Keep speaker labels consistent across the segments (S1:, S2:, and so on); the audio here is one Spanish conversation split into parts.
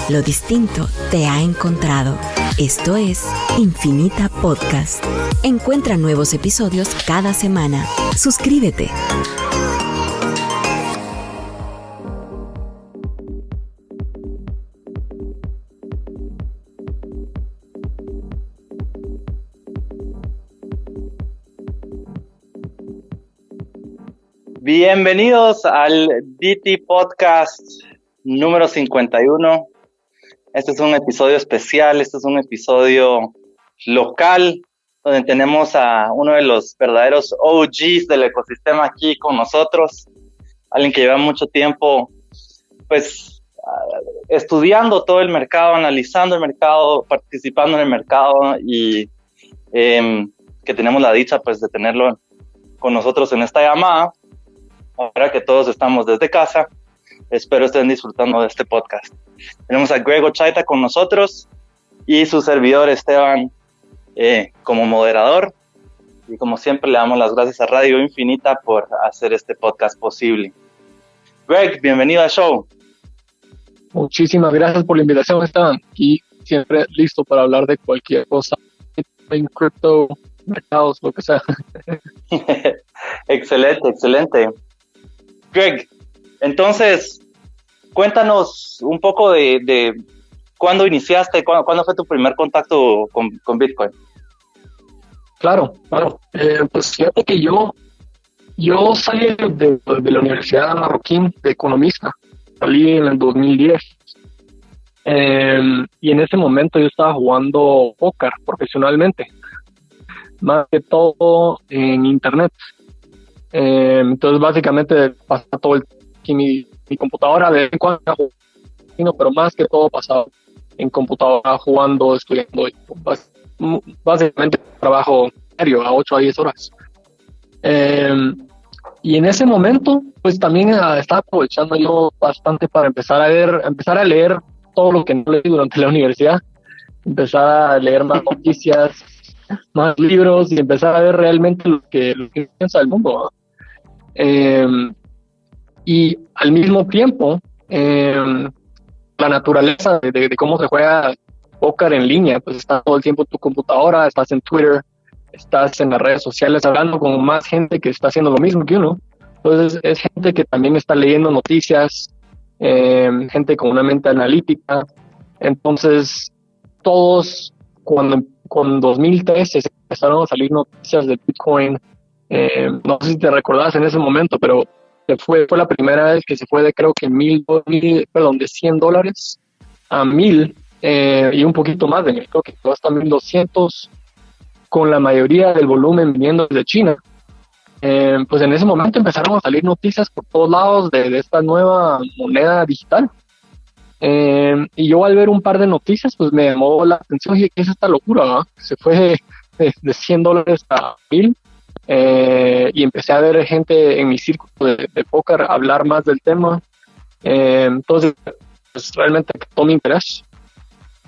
S1: Lo distinto te ha encontrado. Esto es Infinita Podcast. Encuentra nuevos episodios cada semana. Suscríbete.
S2: Bienvenidos al DT Podcast número 51. Este es un episodio especial, este es un episodio local, donde tenemos a uno de los verdaderos OGs del ecosistema aquí con nosotros, alguien que lleva mucho tiempo, pues, estudiando todo el mercado, analizando el mercado, participando en el mercado y que tenemos la dicha, pues, de tenerlo con nosotros en esta llamada. Ahora que todos estamos desde casa, espero estén disfrutando de este podcast. Tenemos a Greg Ochaita con nosotros y su servidor Esteban como moderador. Y como siempre le damos las gracias a Radio Infinita por hacer este podcast posible. Greg, bienvenido al show.
S3: Muchísimas gracias por la invitación, Esteban. Y siempre listo para hablar de cualquier cosa en cripto, mercados, lo que sea.
S2: Excelente. Greg, entonces, cuéntanos un poco de cuándo iniciaste, cuándo fue tu primer contacto con Bitcoin.
S3: Claro. Pues fíjate que yo salí de la Universidad de Marroquín de economista, salí en el 2010. Y en ese momento yo estaba jugando póker profesionalmente, más que todo en internet. Entonces básicamente pasaba todo aquí mi computadora de vez en cuando, pero más que todo pasaba en computadora jugando, estudiando, básicamente trabajo diario a 8 a 10 horas. Y en ese momento pues también estaba aprovechando yo bastante para empezar a leer todo lo que no leí durante la universidad, empezar a leer más noticias, más libros y empezar a ver realmente lo que piensa el mundo, ¿no? Y al mismo tiempo la naturaleza de cómo se juega póker en línea, pues estás todo el tiempo en tu computadora, estás en Twitter, estás en las redes sociales hablando con más gente que está haciendo lo mismo que uno. Entonces es gente que también está leyendo noticias, gente con una mente analítica. Entonces todos con 2013 se empezaron a salir noticias de Bitcoin. No sé si te recordás en ese momento, pero fue la primera vez que se fue de creo que de $100 a 1,000 y un poquito más de 1,000, creo que fue hasta 1,200, con la mayoría del volumen viniendo desde China. Pues en ese momento empezaron a salir noticias por todos lados de esta nueva moneda digital. Y yo al ver un par de noticias pues me llamó la atención y dije, ¿qué es esta locura, ¿no? Se fue de $100 a 1,000. Y empecé a ver gente en mi círculo de póker hablar más del tema. Entonces pues realmente captó mi interés.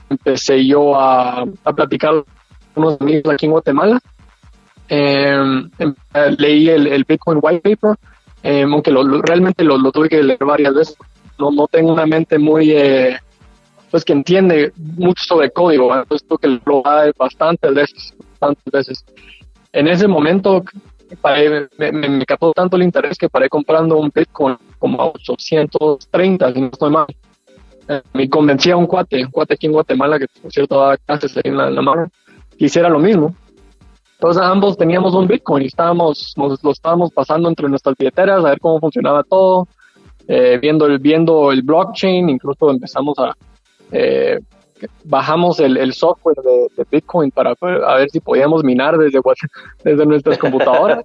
S3: Empecé yo a platicar con unos amigos aquí en Guatemala. Leí el Bitcoin White Paper, aunque realmente lo tuve que leer varias veces. No tengo una mente muy pues que entiende mucho sobre código, ¿eh? Entonces tuve que leerlo bastantes veces. En ese momento me captó tanto el interés que paré comprando un Bitcoin como a 830, si no estoy mal. Me convencí a un cuate aquí en Guatemala, que por cierto daba clases ahí en la mano, que hiciera lo mismo. Entonces ambos teníamos un Bitcoin y lo estábamos pasando entre nuestras billeteras a ver cómo funcionaba todo, viendo el blockchain. Incluso empezamos bajamos el software de Bitcoin para a ver si podíamos minar desde nuestras computadoras.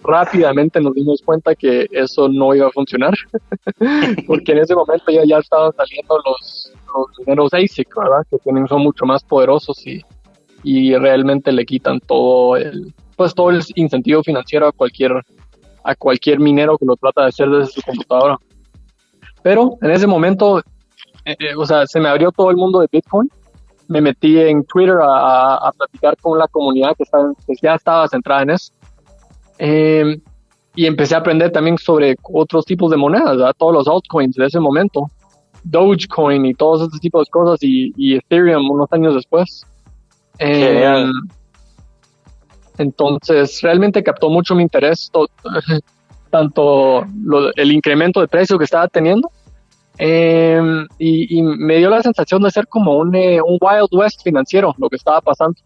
S3: Rápidamente nos dimos cuenta que eso no iba a funcionar, porque en ese momento ya estaban saliendo los mineros ASIC, ¿verdad? Que son mucho más poderosos y realmente le quitan todo el incentivo financiero a cualquier minero que lo trata de hacer desde su computadora. Pero en ese momento se me abrió todo el mundo de Bitcoin. Me metí en Twitter a platicar con la comunidad que ya estaba centrada en eso. Y empecé a aprender también sobre otros tipos de monedas, ¿verdad? Todos los altcoins de ese momento. Dogecoin y todos estos tipos de cosas y Ethereum unos años después. Entonces realmente captó mucho mi interés, tanto el incremento de precio que estaba teniendo, y me dio la sensación de ser como un Wild West financiero lo que estaba pasando.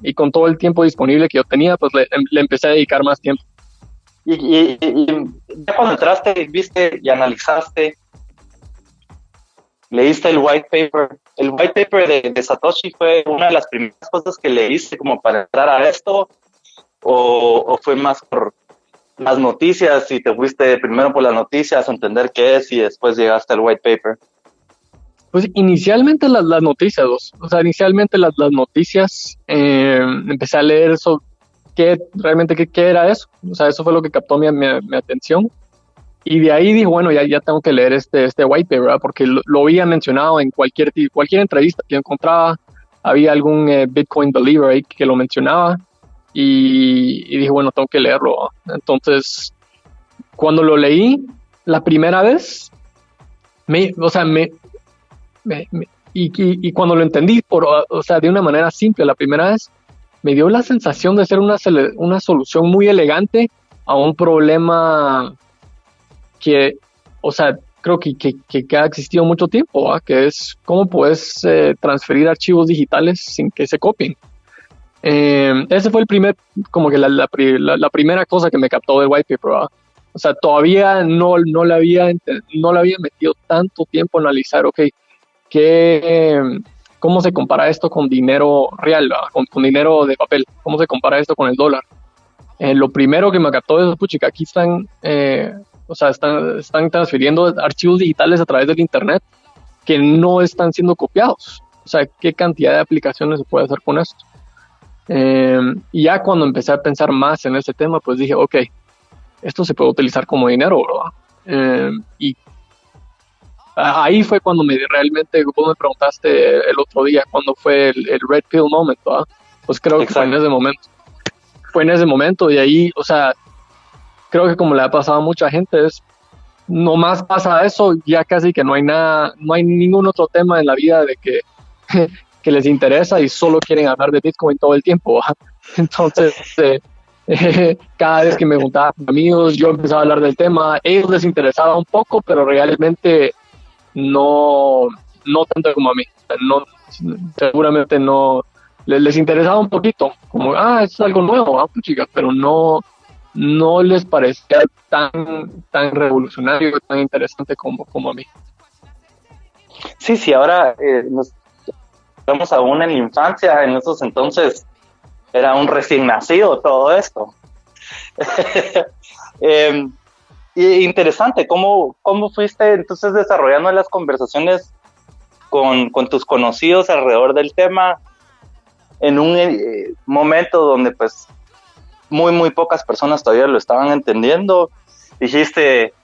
S3: Y con todo el tiempo disponible que yo tenía, pues le empecé a dedicar más tiempo.
S2: Y ya cuando entraste, viste y analizaste, leíste el white paper. El white paper de Satoshi fue una de las primeras cosas que leíste como para entrar a esto, o fue más por las noticias y te fuiste primero por las noticias a entender qué es y después llegaste al white paper.
S3: Pues inicialmente las noticias, o sea, inicialmente las noticias, empecé a leer eso, qué era eso, o sea, eso fue lo que captó mi atención, y de ahí dije, bueno, ya tengo que leer este white paper, ¿verdad? Porque lo había mencionado en cualquier entrevista que yo encontraba, había algún Bitcoin believer ahí que lo mencionaba, y dije, bueno, tengo que leerlo, ¿verdad? Entonces, cuando lo leí la primera vez, y cuando lo entendí, o sea, de una manera simple, la primera vez, me dio la sensación de ser una solución muy elegante a un problema que, o sea, creo que ha existido mucho tiempo, ¿verdad? Que es cómo puedes transferir archivos digitales sin que se copien. Ese fue el primer, como que la primera cosa que me captó del white paper, ¿verdad? O sea, todavía no le había metido tanto tiempo a analizar, ¿cómo se compara esto con dinero real, con dinero de papel? ¿Cómo se compara esto con el dólar? Lo primero que me captó es, puchica, aquí están transfiriendo archivos digitales a través del internet que no están siendo copiados. O sea, ¿qué cantidad de aplicaciones se puede hacer con esto? Y ya cuando empecé a pensar más en ese tema, pues dije, ok, esto se puede utilizar como dinero, ¿verdad? Y ahí fue cuando realmente, vos me preguntaste el otro día cuándo fue el Red Pill moment, ¿verdad? Pues creo que fue en ese momento. Fue en ese momento, y ahí, o sea, creo que como le ha pasado a mucha gente, nomás pasa eso, ya casi que no hay ningún otro tema en la vida de que que les interesa y solo quieren hablar de Bitcoin todo el tiempo, ¿verdad? Entonces, cada vez que me juntaban con amigos, yo empezaba a hablar del tema, a ellos les interesaba un poco, pero realmente no tanto como a mí. Seguramente no les interesaba un poquito, como, esto es algo nuevo, chicas, pero no les parecía tan revolucionario, tan interesante como a mí.
S2: Sí, ahora nos vemos aún en la infancia, en esos entonces era un recién nacido todo esto. Interesante, ¿cómo fuiste entonces desarrollando las conversaciones con tus conocidos alrededor del tema en un momento donde pues muy pocas personas todavía lo estaban entendiendo? Dijiste,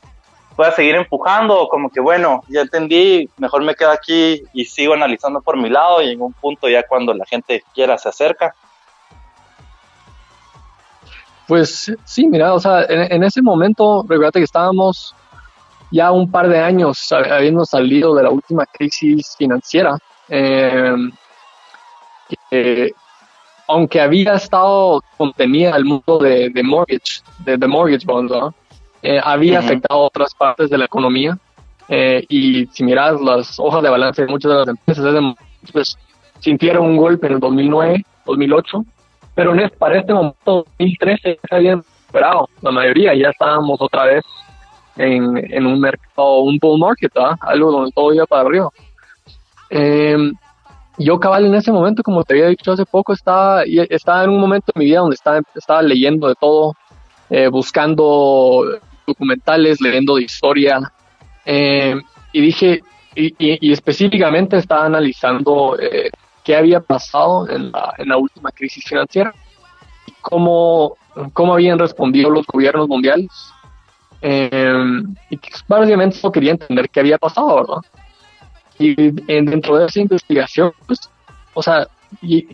S2: voy a seguir empujando, o como que bueno, ya entendí, mejor me quedo aquí y sigo analizando por mi lado, y en un punto ya cuando la gente quiera se acerca.
S3: Pues sí, mira, o sea, en ese momento, recuerda que estábamos ya un par de años habiendo salido de la última crisis financiera, aunque había estado contenida al mundo de mortgage bonds, ¿no? Había afectado a otras partes de la economía, y si miras las hojas de balance de muchas de las empresas, pues sintieron un golpe en el 2009, 2008, pero para este momento, 2013, se habían recuperado. La mayoría ya estábamos otra vez en un mercado, un bull market, ¿verdad? Algo donde todo iba para arriba. Yo cabal en ese momento, como te había dicho hace poco, estaba en un momento de mi vida donde estaba leyendo de todo, buscando documentales, leyendo de historia, y dije, y específicamente estaba analizando qué había pasado en la última crisis financiera, cómo habían respondido los gobiernos mundiales, y básicamente yo quería entender qué había pasado, ¿verdad? Y dentro de esa investigación, pues, o sea, y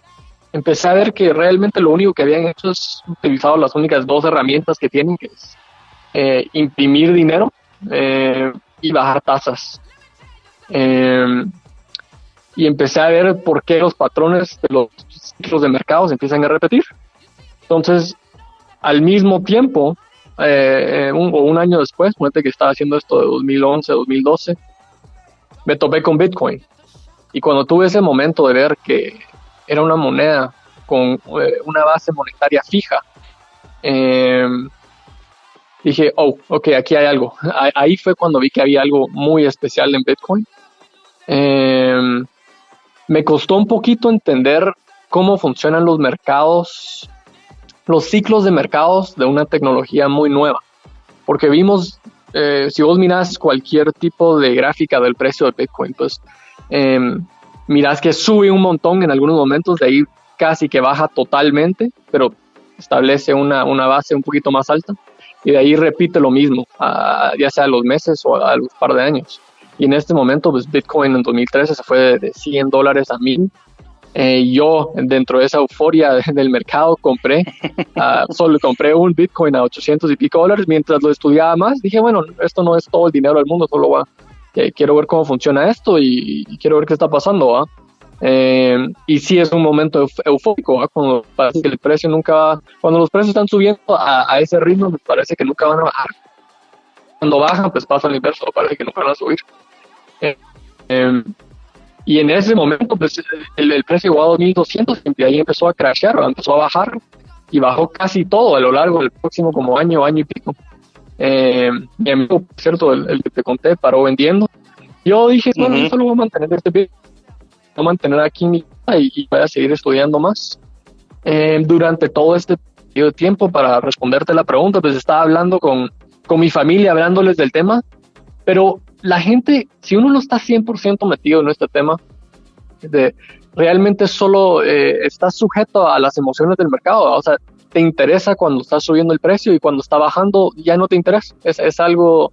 S3: empecé a ver que realmente lo único que habían hecho es utilizado las únicas dos herramientas que tienen, que es imprimir dinero, y bajar tasas. Y empecé a ver por qué los patrones de los ciclos de mercado se empiezan a repetir. Entonces, al mismo tiempo, un año después, ponete que estaba haciendo esto de 2011, 2012, me topé con Bitcoin. Y cuando tuve ese momento de ver que era una moneda con una base monetaria fija, dije, oh, ok, aquí hay algo. Ahí fue cuando vi que había algo muy especial en Bitcoin. Me costó un poquito entender cómo funcionan los mercados, los ciclos de mercados de una tecnología muy nueva. Porque vimos, si vos mirás cualquier tipo de gráfica del precio del Bitcoin, pues mirás que sube un montón en algunos momentos, de ahí casi que baja totalmente, pero establece una base un poquito más alta, y de ahí repite lo mismo, ya sea a los meses o a los par de años. Y en este momento, pues Bitcoin en 2013 se fue de $100 a $1,000. Yo, dentro de esa euforia del mercado, solo compré un Bitcoin a 800 y pico dólares. Mientras lo estudiaba más, dije, bueno, esto no es todo el dinero del mundo, solo quiero ver cómo funciona esto y quiero ver qué está pasando, ¿va? Y sí es un momento eufórico, ¿va? Cuando parece que el precio cuando los precios están subiendo a ese ritmo, me parece que nunca van a bajar. Cuando bajan, pues pasa el inverso, parece que nunca van a subir. Y en ese momento, pues el precio llegó a 2,200 y ahí empezó a crashear, empezó a bajar y bajó casi todo a lo largo del próximo como año y pico. Mi amigo, por cierto, el que te conté, paró vendiendo. Yo dije, bueno, yo solo voy a mantener voy a mantener aquí mi vida y voy a seguir estudiando más. Durante todo este periodo de tiempo, para responderte la pregunta, pues estaba hablando con mi familia, hablándoles del tema, pero la gente, si uno no está 100% metido en este tema, realmente solo estás sujeto a las emociones del mercado, o sea, te interesa cuando está subiendo el precio y cuando está bajando ya no te interesa, es algo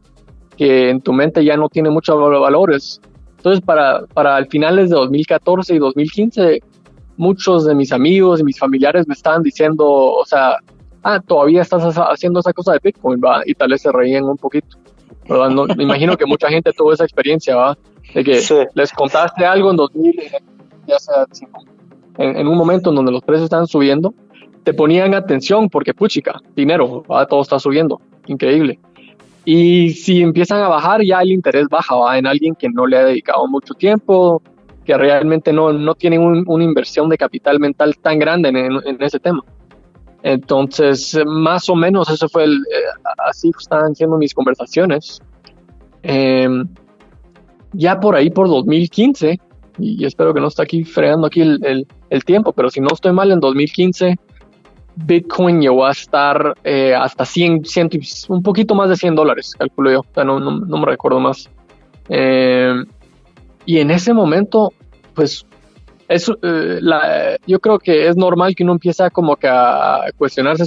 S3: que en tu mente ya no tiene muchos valores. Entonces, para finales de 2014 y 2015, muchos de mis amigos y mis familiares me estaban diciendo, o sea, todavía estás haciendo esa cosa de Bitcoin, ¿va? Y tal vez se reían un poquito, ¿verdad? No, me imagino que mucha gente tuvo esa experiencia, ¿va? De que les contaste algo en 2000, ya sea en un momento en donde los precios están subiendo, te ponían atención porque, puchica, dinero, ¿va? Todo está subiendo, increíble. Y si empiezan a bajar, ya el interés baja, ¿va? En alguien que no le ha dedicado mucho tiempo, que realmente no tienen una inversión de capital mental tan grande en ese tema. Entonces, más o menos eso fue así estaban siendo mis conversaciones. Ya por ahí, por 2015, y espero que no esté aquí fregando aquí el tiempo, pero si no estoy mal, en 2015 Bitcoin llegó a estar hasta 100, un poquito más de $100, calculo yo, o sea, no me recuerdo más. Y en ese momento, pues yo creo que es normal que uno empiece como que a cuestionarse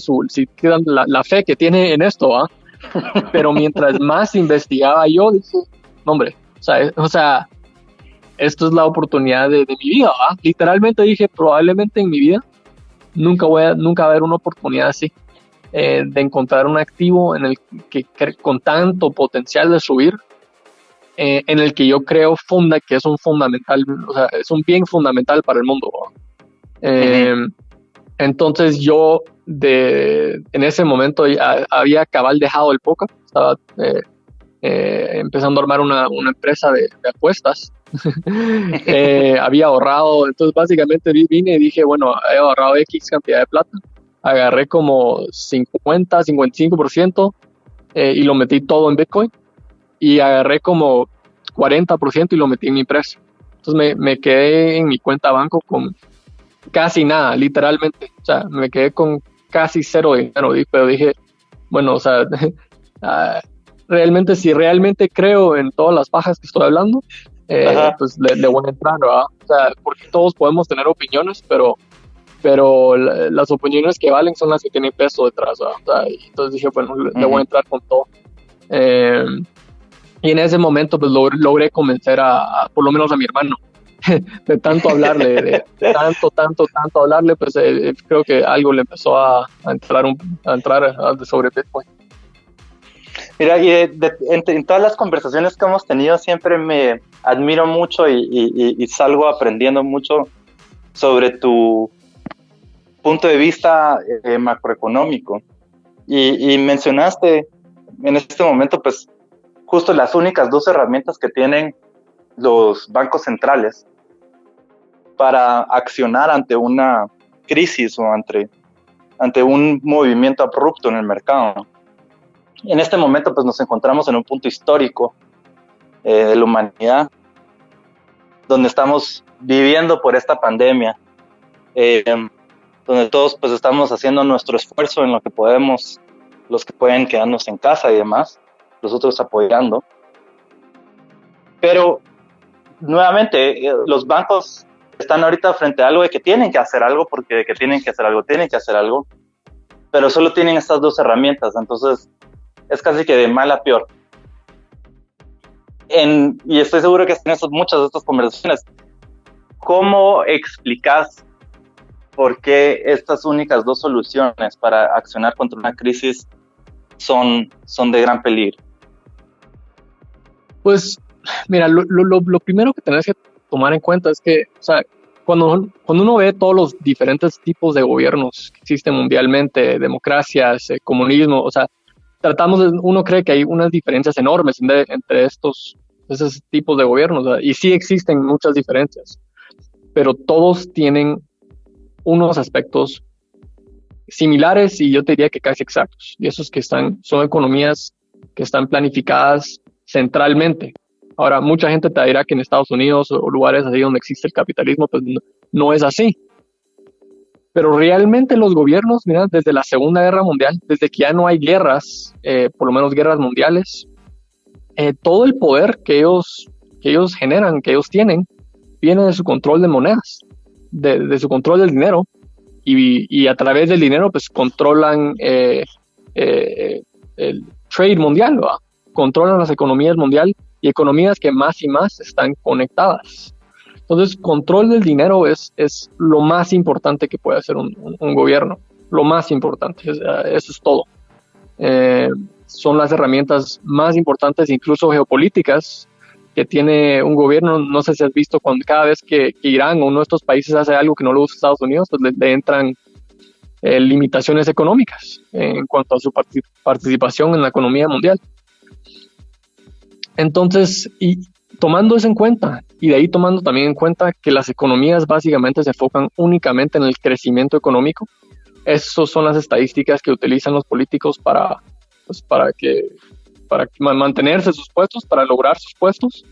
S3: la fe que tiene en esto, ¿va? Pero mientras más investigaba yo, dije, no, hombre, o sea, esto es la oportunidad de mi vida, ¿va? Literalmente dije, probablemente en mi vida nunca va a haber una oportunidad así, de encontrar un activo en el que con tanto potencial de subir, en el que yo creo que es un fundamental, o sea, es un bien fundamental para el mundo, ¿no? Entonces yo en ese momento había cabal dejado el póker, estaba empezando a armar una empresa de apuestas. Había ahorrado, entonces básicamente vine y dije, bueno, he ahorrado X cantidad de plata, agarré como 50-55%, y lo metí todo en Bitcoin, y agarré como 40% y lo metí en mi empresa. Entonces me quedé en mi cuenta de banco con casi nada, literalmente, o sea, me quedé con casi cero dinero, pero dije, bueno, o sea, si realmente creo en todas las pajas que estoy hablando, pues le voy a entrar, ¿verdad? O sea, porque todos podemos tener opiniones, pero las opiniones que valen son las que tienen peso detrás, ¿verdad? O sea, entonces dije, bueno, le voy a entrar con todo. Y en ese momento pues logré convencer por lo menos a mi hermano de tanto hablarle, de tanto hablarle, pues creo que algo le empezó a entrar sobre Bitcoin.
S2: Mira, y en todas las conversaciones que hemos tenido siempre me admiro mucho y salgo aprendiendo mucho sobre tu punto de vista macroeconómico. Y mencionaste en este momento, pues, justo las únicas dos herramientas que tienen los bancos centrales para accionar ante una crisis o ante un movimiento abrupto en el mercado. En este momento, pues, nos encontramos en un punto histórico de la humanidad, donde estamos viviendo por esta pandemia, donde todos pues estamos haciendo nuestro esfuerzo en lo que podemos, los que pueden quedarnos en casa y demás, los otros apoyando. Pero nuevamente, los bancos están ahorita frente a algo de que tienen que hacer algo, porque de que tienen que hacer algo, pero solo tienen estas dos herramientas, entonces es casi que de mal a peor. Y estoy seguro que en muchas de estas conversaciones, ¿cómo explicas por qué estas únicas dos soluciones para accionar contra una crisis son de gran peligro?
S3: Pues, mira, lo primero que tenés que tomar en cuenta es que, o sea, cuando uno ve todos los diferentes tipos de gobiernos que existen mundialmente, democracias, comunismo, o sea, uno cree que hay unas diferencias enormes entre esos tipos de gobiernos, ¿verdad? Y sí existen muchas diferencias, pero todos tienen unos aspectos similares y yo te diría que casi exactos, y esos que son economías que están planificadas centralmente. Ahora, mucha gente te dirá que en Estados Unidos o lugares así donde existe el capitalismo, pues no es así. Pero realmente los gobiernos, mira, desde la Segunda Guerra Mundial, desde que ya no hay guerras, por lo menos guerras mundiales, todo el poder que ellos generan, que ellos tienen, viene de su control de monedas, de su control del dinero, y a través del dinero pues controlan el trade mundial, ¿verdad? Controlan las economías mundiales y economías que más y más están conectadas. Entonces, control del dinero es lo más importante que puede hacer un gobierno, lo más importante, eso es todo. Son las herramientas más importantes, incluso geopolíticas, que tiene un gobierno. No sé si has visto cada vez que Irán o uno de estos países hace algo que no lo usa Estados Unidos, pues le entran limitaciones económicas en cuanto a su participación en la economía mundial. Entonces, y tomando eso en cuenta, y de ahí tomando también en cuenta que las economías básicamente se enfocan únicamente en el crecimiento económico, esas son las estadísticas que utilizan los políticos para mantenerse sus puestos, para lograr sus puestos,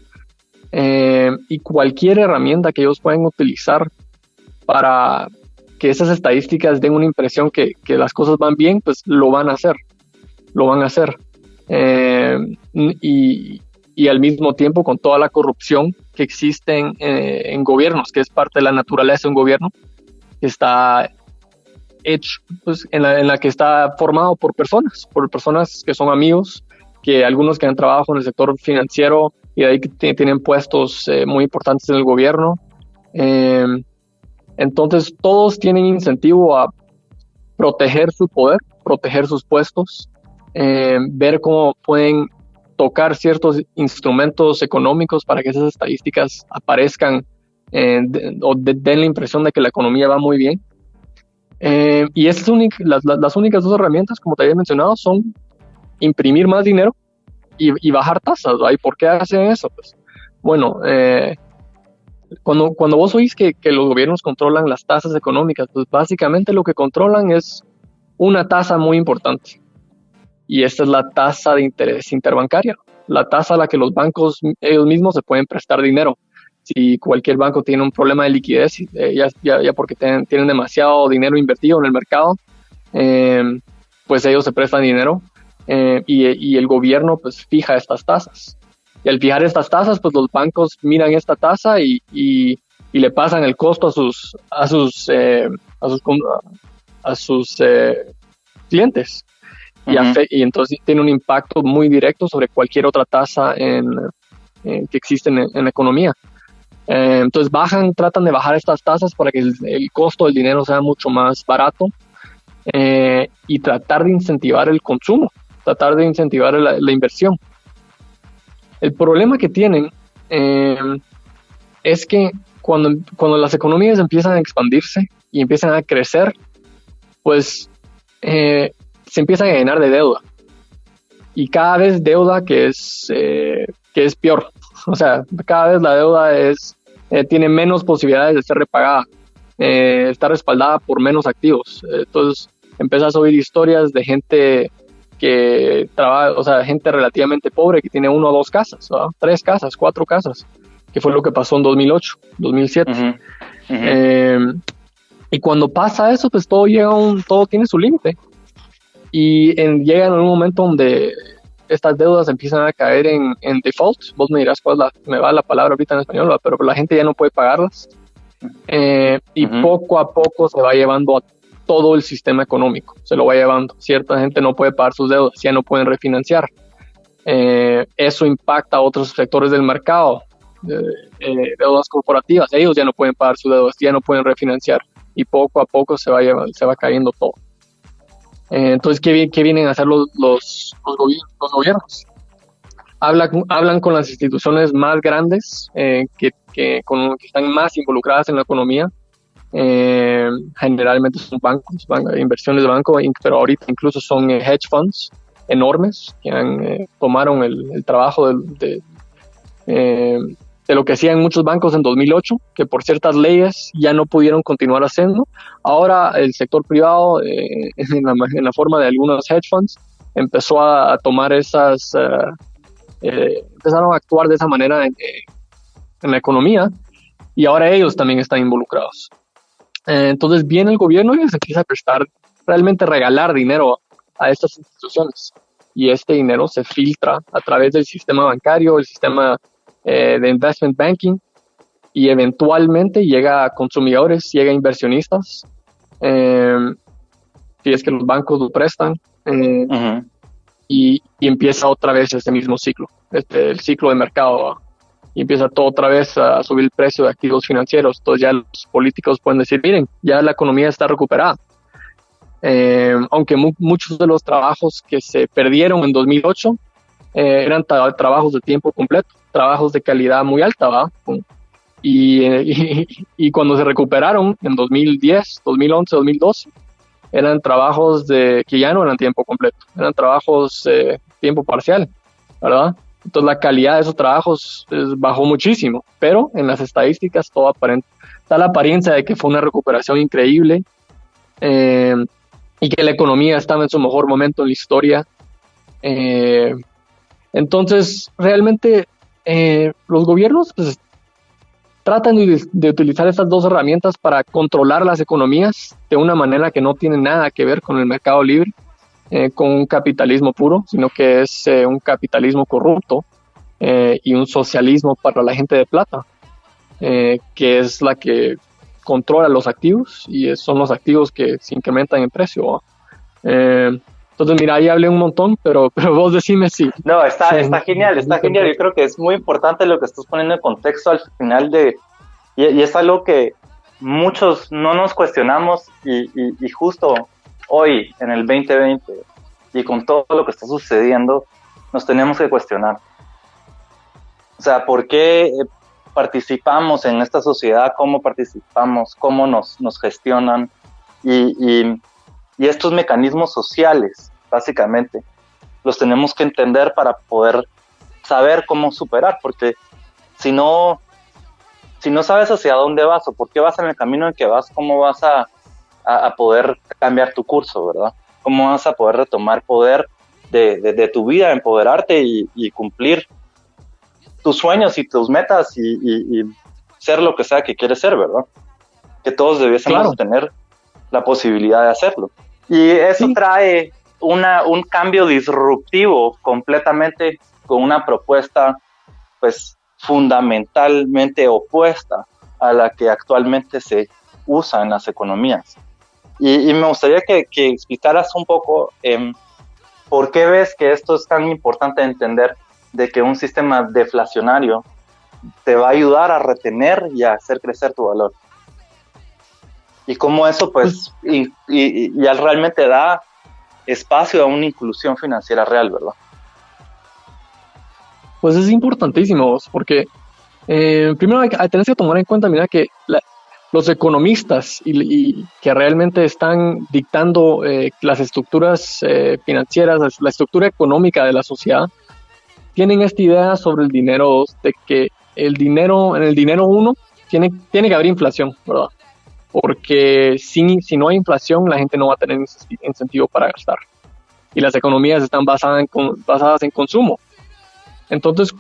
S3: y cualquier herramienta que ellos puedan utilizar para que esas estadísticas den una impresión que las cosas van bien, pues lo van a hacer. Y al mismo tiempo con toda la corrupción que existe en gobiernos, que es parte de la naturaleza de un gobierno, que está hecho, pues, en la que está formado por personas que son amigos, que algunos que han trabajado en el sector financiero y de ahí que tienen puestos muy importantes en el gobierno. Entonces todos tienen incentivo a proteger su poder, proteger sus puestos, ver cómo pueden tocar ciertos instrumentos económicos para que esas estadísticas aparezcan o den la impresión de que la economía va muy bien. Y las únicas dos herramientas, como te había mencionado, son imprimir más dinero y bajar tasas. ¿Y por qué hacen eso? Pues, bueno, cuando vos oís que los gobiernos controlan las tasas económicas, pues básicamente lo que controlan es una tasa muy importante. Y esta es la tasa de interés interbancaria, la tasa a la que los bancos ellos mismos se pueden prestar dinero. Si cualquier banco tiene un problema de liquidez, ya porque tienen demasiado dinero invertido en el mercado, pues ellos se prestan dinero y el gobierno pues fija estas tasas. Y al fijar estas tasas, pues los bancos miran esta tasa y le pasan el costo a sus clientes. Y entonces tiene un impacto muy directo sobre cualquier otra tasa que existe en la economía. Entonces tratan de bajar estas tasas para que el costo del dinero sea mucho más barato y tratar de incentivar el consumo. tratar de incentivar la inversión. El problema que tienen es que cuando las economías empiezan a expandirse y empiezan a crecer, pues se empiezan a llenar de deuda. Y cada vez deuda que es peor. O sea, cada vez la deuda tiene menos posibilidades de ser repagada. Está respaldada por menos activos. Entonces, empiezas a oír historias de gente que trabaja, o sea, gente relativamente pobre que tiene 1 o 2 casas, ¿verdad? 3 casas, 4 casas, que fue lo que pasó en 2008, 2007. Y cuando pasa eso, pues todo tiene su límite. Y llega en un momento donde estas deudas empiezan a caer en default. Vos me dirás me va la palabra ahorita en español, ¿verdad? Pero la gente ya no puede pagarlas. Y poco a poco se va llevando a todo el sistema económico, se lo va llevando. Cierta gente no puede pagar sus deudas, ya no pueden refinanciar. Eso impacta a otros sectores del mercado, deudas corporativas, ellos ya no pueden pagar sus deudas, ya no pueden refinanciar, y poco a poco se va cayendo todo. Entonces, ¿qué vienen a hacer los gobiernos? Hablan con las instituciones más grandes que están más involucradas en la economía. Generalmente son bancos, inversiones de banco, pero ahorita incluso son hedge funds enormes que tomaron el trabajo de lo que hacían muchos bancos en 2008, que por ciertas leyes ya no pudieron continuar haciendo. Ahora el sector privado, en la forma de algunos hedge funds, empezó a tomar empezaron a actuar de esa manera en la economía, y ahora ellos también están involucrados. Entonces viene el gobierno y les empieza a prestar, realmente regalar dinero a estas instituciones, y este dinero se filtra a través del sistema bancario, el sistema de investment banking, y eventualmente llega a consumidores, llega a inversionistas, si es que los bancos lo prestan, y empieza otra vez este mismo ciclo, el ciclo de mercado, y empieza todo otra vez a subir el precio de activos financieros. Entonces ya los políticos pueden decir, miren, ya la economía está recuperada. Aunque muchos de los trabajos que se perdieron en 2008 eran trabajos de tiempo completo, trabajos de calidad muy alta, ¿va? Y cuando se recuperaron en 2010, 2011, 2012, eran trabajos que ya no eran tiempo completo, eran trabajos tiempo parcial, ¿verdad? Entonces la calidad de esos trabajos bajó muchísimo, pero en las estadísticas da la apariencia de que fue una recuperación increíble, y que la economía estaba en su mejor momento en la historia. Entonces realmente los gobiernos pues tratan de utilizar estas dos herramientas para controlar las economías de una manera que no tiene nada que ver con el mercado libre, con un capitalismo puro, sino que es un capitalismo corrupto, y un socialismo para la gente de plata, que es la que controla los activos, y son los activos que se incrementan en precio. Entonces, mira, ahí hablé un montón, pero vos decime si...
S2: No, está genial, está genial. Yo creo que es muy importante lo que estás poniendo en contexto al final y es algo que muchos no nos cuestionamos, y justo hoy, en el 2020, y con todo lo que está sucediendo, nos tenemos que cuestionar. O sea, ¿por qué participamos en esta sociedad? ¿Cómo participamos? ¿Cómo nos gestionan? Y estos mecanismos sociales, básicamente, los tenemos que entender para poder saber cómo superar, porque si no sabes hacia dónde vas o por qué vas en el camino en que vas, ¿cómo vas a poder cambiar tu curso, verdad? ¿Cómo vas a poder retomar poder de tu vida, empoderarte y cumplir tus sueños y tus metas y ser lo que sea que quieres ser, ¿verdad? Que todos debiésemos tener la posibilidad de hacerlo. Y eso trae un cambio disruptivo completamente, con una propuesta pues fundamentalmente opuesta a la que actualmente se usa en las economías. Y me gustaría que explicaras un poco por qué ves que esto es tan importante entender, de que un sistema deflacionario te va a ayudar a retener y a hacer crecer tu valor. Y cómo eso pues y realmente da espacio a una inclusión financiera real, ¿verdad?
S3: Pues es importantísimo, porque primero tenés que tomar en cuenta, mira, que los economistas y que realmente están dictando las estructuras financieras, la estructura económica de la sociedad, tienen esta idea sobre el dinero, de que en el dinero uno tiene que haber inflación, ¿verdad? Porque si no hay inflación, la gente no va a tener incentivo para gastar. Y las economías están basadas en consumo. Entonces,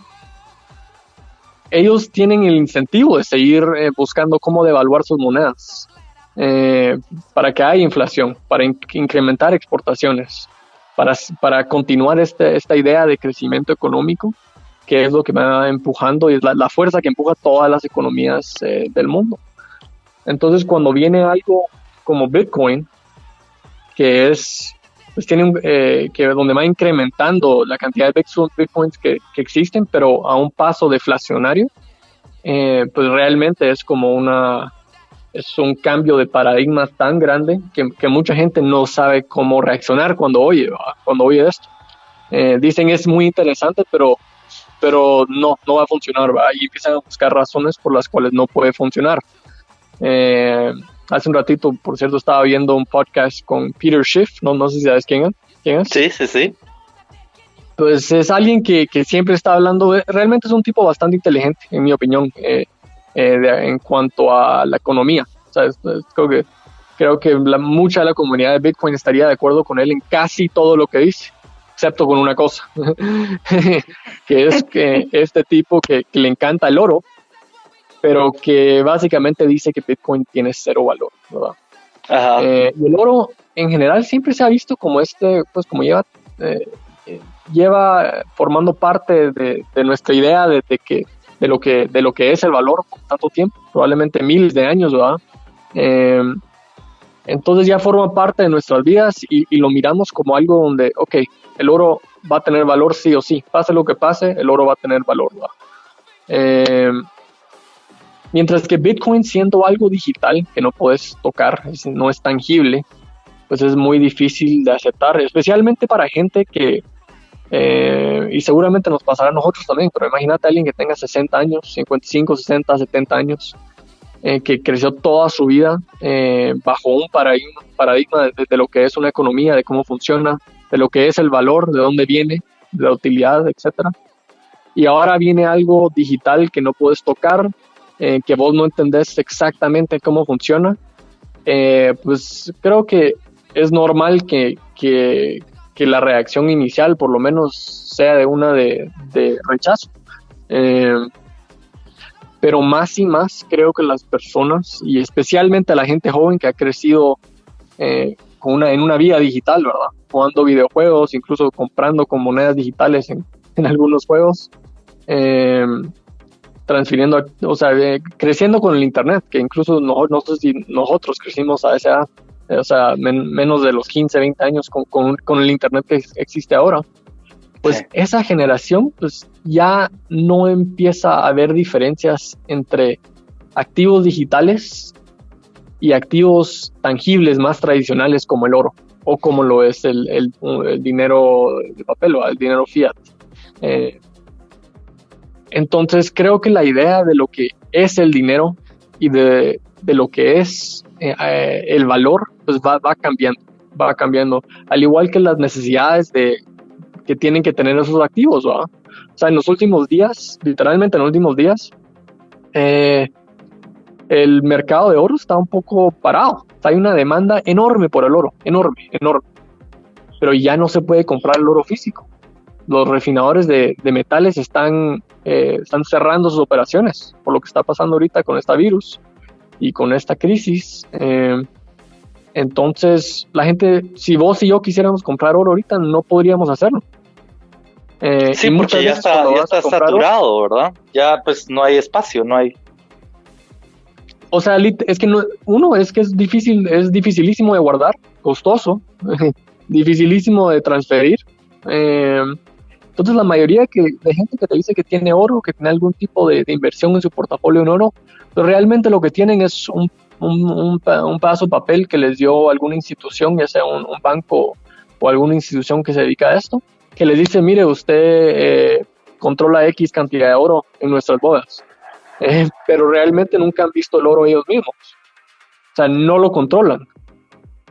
S3: ellos tienen el incentivo de seguir buscando cómo devaluar sus monedas para que haya inflación, para incrementar exportaciones, para continuar esta idea de crecimiento económico, que es lo que va empujando y es la fuerza que empuja todas las economías del mundo. Entonces, cuando viene algo como Bitcoin, que es pues que donde va incrementando la cantidad de Bitcoins que existen, pero a un paso deflacionario, pues realmente es un cambio de paradigma tan grande que mucha gente no sabe cómo reaccionar cuando oye esto. Dicen es muy interesante, pero no va a funcionar, ¿va? Y empiezan a buscar razones por las cuales no puede funcionar. Hace un ratito, por cierto, estaba viendo un podcast con Peter Schiff, no sé si sabes quién es.
S2: Sí.
S3: Pues es alguien que siempre está hablando, realmente es un tipo bastante inteligente, en mi opinión, en cuanto a la economía. O sea, creo que mucha de la comunidad de Bitcoin estaría de acuerdo con él en casi todo lo que dice, excepto con una cosa, que es que este tipo que le encanta el oro, pero que básicamente dice que Bitcoin tiene cero valor, ¿verdad?
S2: Ajá.
S3: Y el oro en general siempre se ha visto como pues como lleva formando parte de nuestra idea de lo que es el valor por tanto tiempo, probablemente miles de años, ¿verdad? Entonces ya forma parte de nuestras vidas y lo miramos como algo donde, ok, el oro va a tener valor sí o sí, pase lo que pase, el oro va a tener valor, ¿verdad? Mientras que Bitcoin, siendo algo digital que no puedes tocar, no es tangible, pues es muy difícil de aceptar, especialmente para gente que, y seguramente nos pasará a nosotros también, pero imagínate a alguien que tenga 60 años, 55, 60, 70 años, que creció toda su vida bajo un paradigma de lo que es una economía, de cómo funciona, de lo que es el valor, de dónde viene, de la utilidad, etcétera. Y ahora viene algo digital que no puedes tocar, que vos no entendés exactamente cómo funciona, pues creo que es normal que la reacción inicial por lo menos sea de rechazo. Pero más y más creo que las personas, y especialmente la gente joven que ha crecido en una vida digital, ¿verdad? Jugando videojuegos, incluso comprando con monedas digitales en algunos juegos, transfiriendo, creciendo con el internet, que incluso no sé si nosotros crecimos a esa edad, menos de los 15, 20 años con el internet que existe ahora, pues sí. Esa generación pues ya no empieza a haber diferencias entre activos digitales y activos tangibles más tradicionales como el oro o como lo es el dinero de papel o el dinero fiat. Entonces creo que la idea de lo que es el dinero y de lo que es el valor pues va cambiando, al igual que las necesidades que tienen que tener esos activos, ¿verdad? O sea, en los últimos días, literalmente en los últimos días, el mercado de oro está un poco parado. O sea, hay una demanda enorme por el oro, enorme, pero ya no se puede comprar el oro físico. Los refinadores de metales están cerrando sus operaciones por lo que está pasando ahorita con este virus y con esta crisis. Entonces, la gente, si vos y yo quisiéramos comprar oro ahorita, no podríamos hacerlo.
S2: Sí, porque ya está saturado, ¿verdad? Ya pues no hay espacio, no hay.
S3: O sea, es que es difícil, es dificilísimo de guardar, costoso, dificilísimo de transferir. Entonces la mayoría de gente que te dice que tiene oro, que tiene algún tipo de inversión en su portafolio en oro, pues realmente lo que tienen es un pedazo de papel que les dio alguna institución, ya sea un banco o alguna institución que se dedica a esto, que les dice, mire, usted controla X cantidad de oro en nuestras bodas, pero realmente nunca han visto el oro ellos mismos, o sea, no lo controlan.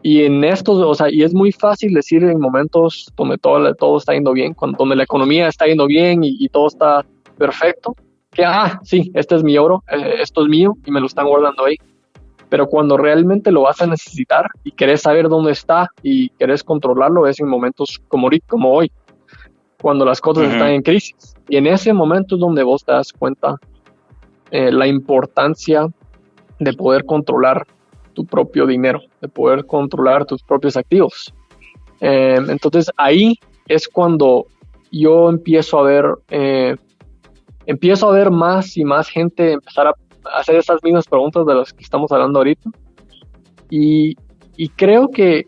S3: Y en estos, o sea, y es muy fácil decir en momentos donde todo está yendo bien, donde la economía está yendo bien y todo está perfecto, que, sí, este es mi oro, esto es mío y me lo están guardando ahí. Pero cuando realmente lo vas a necesitar y querés saber dónde está y querés controlarlo, es en momentos como hoy, cuando las cosas están en crisis. Y en ese momento es donde vos te das cuenta la importancia de poder controlar tu propio dinero, de poder controlar tus propios activos. Entonces ahí es cuando yo empiezo a ver más y más gente empezar a hacer esas mismas preguntas de las que estamos hablando ahorita. Y creo que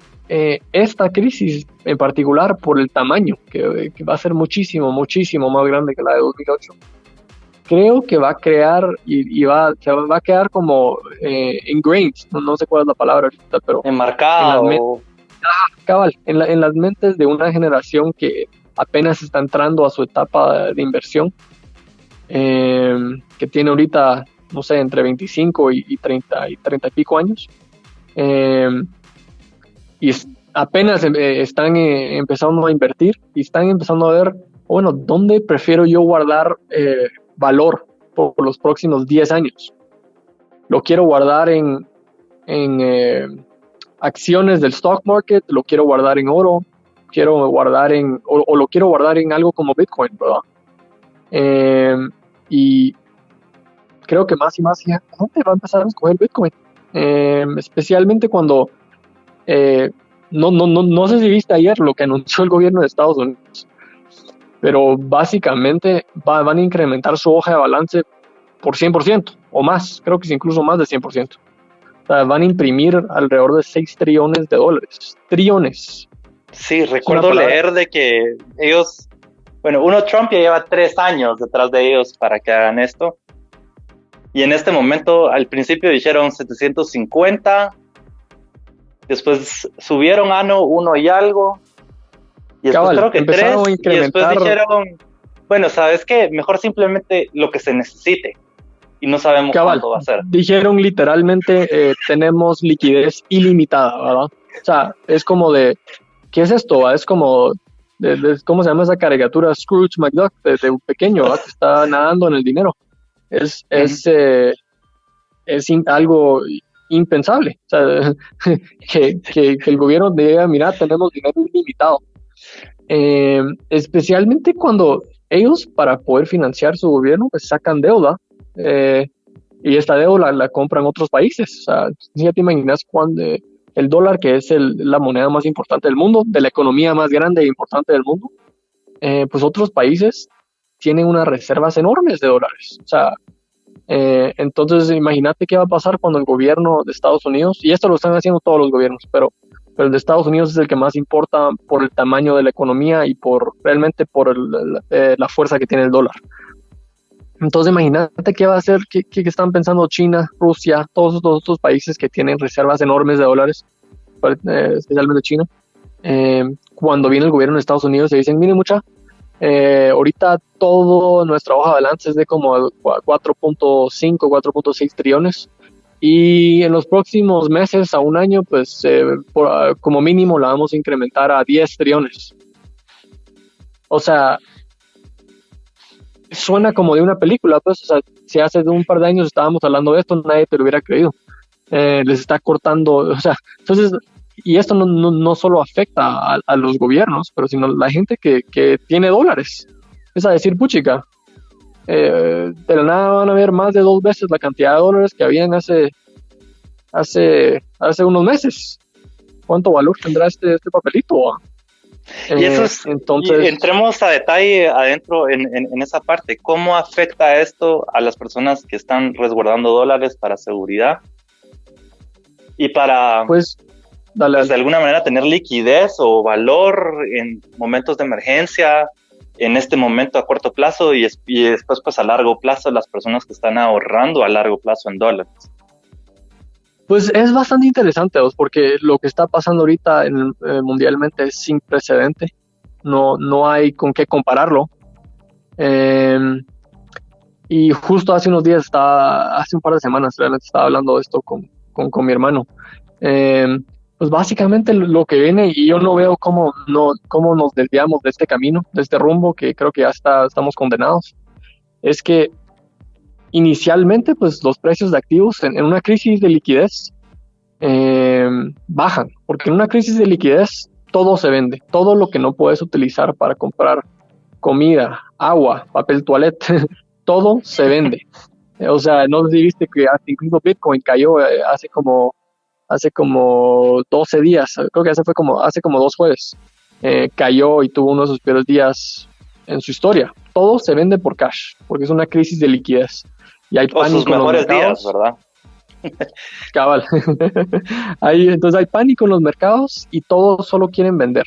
S3: esta crisis en particular, por el tamaño, que va a ser muchísimo, muchísimo más grande que la de 2008, creo que va a crear se va a quedar como ingrained, no sé cuál es la palabra ahorita, pero
S2: enmarcado.
S3: Cabal, en las mentes de una generación que apenas está entrando a su etapa de inversión, que tiene ahorita, no sé, entre 25 y 30 y pico años, y apenas están empezando a invertir y están empezando a ver, bueno, ¿dónde prefiero yo guardar valor por los próximos 10 años? ¿Lo quiero guardar en acciones del stock market? ¿Lo quiero guardar en oro? ¿Quiero guardar o lo quiero guardar en algo como Bitcoin, verdad? Y creo que más y más gente va a empezar a escoger Bitcoin, especialmente cuando no sé si viste ayer lo que anunció el gobierno de Estados Unidos, pero básicamente van a incrementar su hoja de balance por 100% o más, creo que es incluso más de 100%. O sea, van a imprimir alrededor de $6 trillones. Trillones.
S2: Sí, recuerdo leer de que ellos, Trump ya lleva 3 años detrás de ellos para que hagan esto. Y en este momento, al principio dijeron 750, después subieron uno y algo, y después creo que 3, y después dijeron, ¿sabes qué? Mejor simplemente lo que se necesite, y no sabemos cuándo va a ser.
S3: Dijeron literalmente, tenemos liquidez ilimitada, ¿verdad? O sea, es como de, ¿qué es esto? Es como, ¿cómo se llama esa caricatura? Scrooge McDuck, de un pequeño, ¿verdad? Que está nadando en el dinero. Es algo impensable, o sea, que el gobierno diga, mira, tenemos dinero ilimitado, especialmente cuando ellos, para poder financiar su gobierno, pues sacan deuda, y esta deuda la compran otros países. O sea, ya te imaginas cuando el dólar, que es la moneda más importante del mundo, de la economía más grande e importante del mundo, pues otros países tienen unas reservas enormes de dólares. O sea, entonces imagínate qué va a pasar cuando el gobierno de Estados Unidos, y esto lo están haciendo todos los gobiernos, pero el de Estados Unidos es el que más importa por el tamaño de la economía y realmente por la fuerza que tiene el dólar. Entonces imagínate qué va a hacer, qué están pensando China, Rusia, todos estos países que tienen reservas enormes de dólares, especialmente China, cuando viene el gobierno de Estados Unidos y dicen, miren ahorita todo nuestra hoja de balance es de como 4.5, 4.6 trillones, y en los próximos meses a un año, pues como mínimo la vamos a incrementar a 10 trillones. O sea, suena como de una película, pues. O sea, si hace un par de años estábamos hablando de esto, nadie te lo hubiera creído. Les está cortando, o sea, entonces, y esto no solo afecta a los gobiernos, pero sino a la gente que tiene dólares. Es a decir, puchica, de la nada van a ver más de 2 veces la cantidad de dólares que habían hace unos meses. ¿Cuánto valor tendrá este papelito?
S2: Y eso es, entonces, y entremos a detalle adentro en esa parte. ¿Cómo afecta esto a las personas que están resguardando dólares para seguridad? Y para,
S3: pues,
S2: de alguna manera tener liquidez o valor en momentos de emergencia, en este momento a corto plazo y después pues a largo plazo, las personas que están ahorrando a largo plazo en dólares.
S3: Pues es bastante interesante, porque lo que está pasando ahorita mundialmente es sin precedente. No hay con qué compararlo. Eh, y justo hace unos días, hace un par de semanas, realmente estaba hablando de esto con mi hermano. Pues básicamente lo que viene, y yo no veo cómo nos desviamos de este camino, de este rumbo que creo que ya estamos condenados, es que inicialmente pues los precios de activos en una crisis de liquidez bajan, porque en una crisis de liquidez todo se vende, todo lo que no puedes utilizar para comprar comida, agua, papel toilette, todo se vende. O sea, no sé si viste que hasta incluso Bitcoin cayó hace como 12 días, creo que hace como 2 jueves, cayó y tuvo uno de sus peores días en su historia. Todo se vende por cash, porque es una crisis de liquidez. Y hay pánico
S2: sus mejores días, ¿verdad?
S3: Cabal. Entonces hay pánico en los mercados y todos solo quieren vender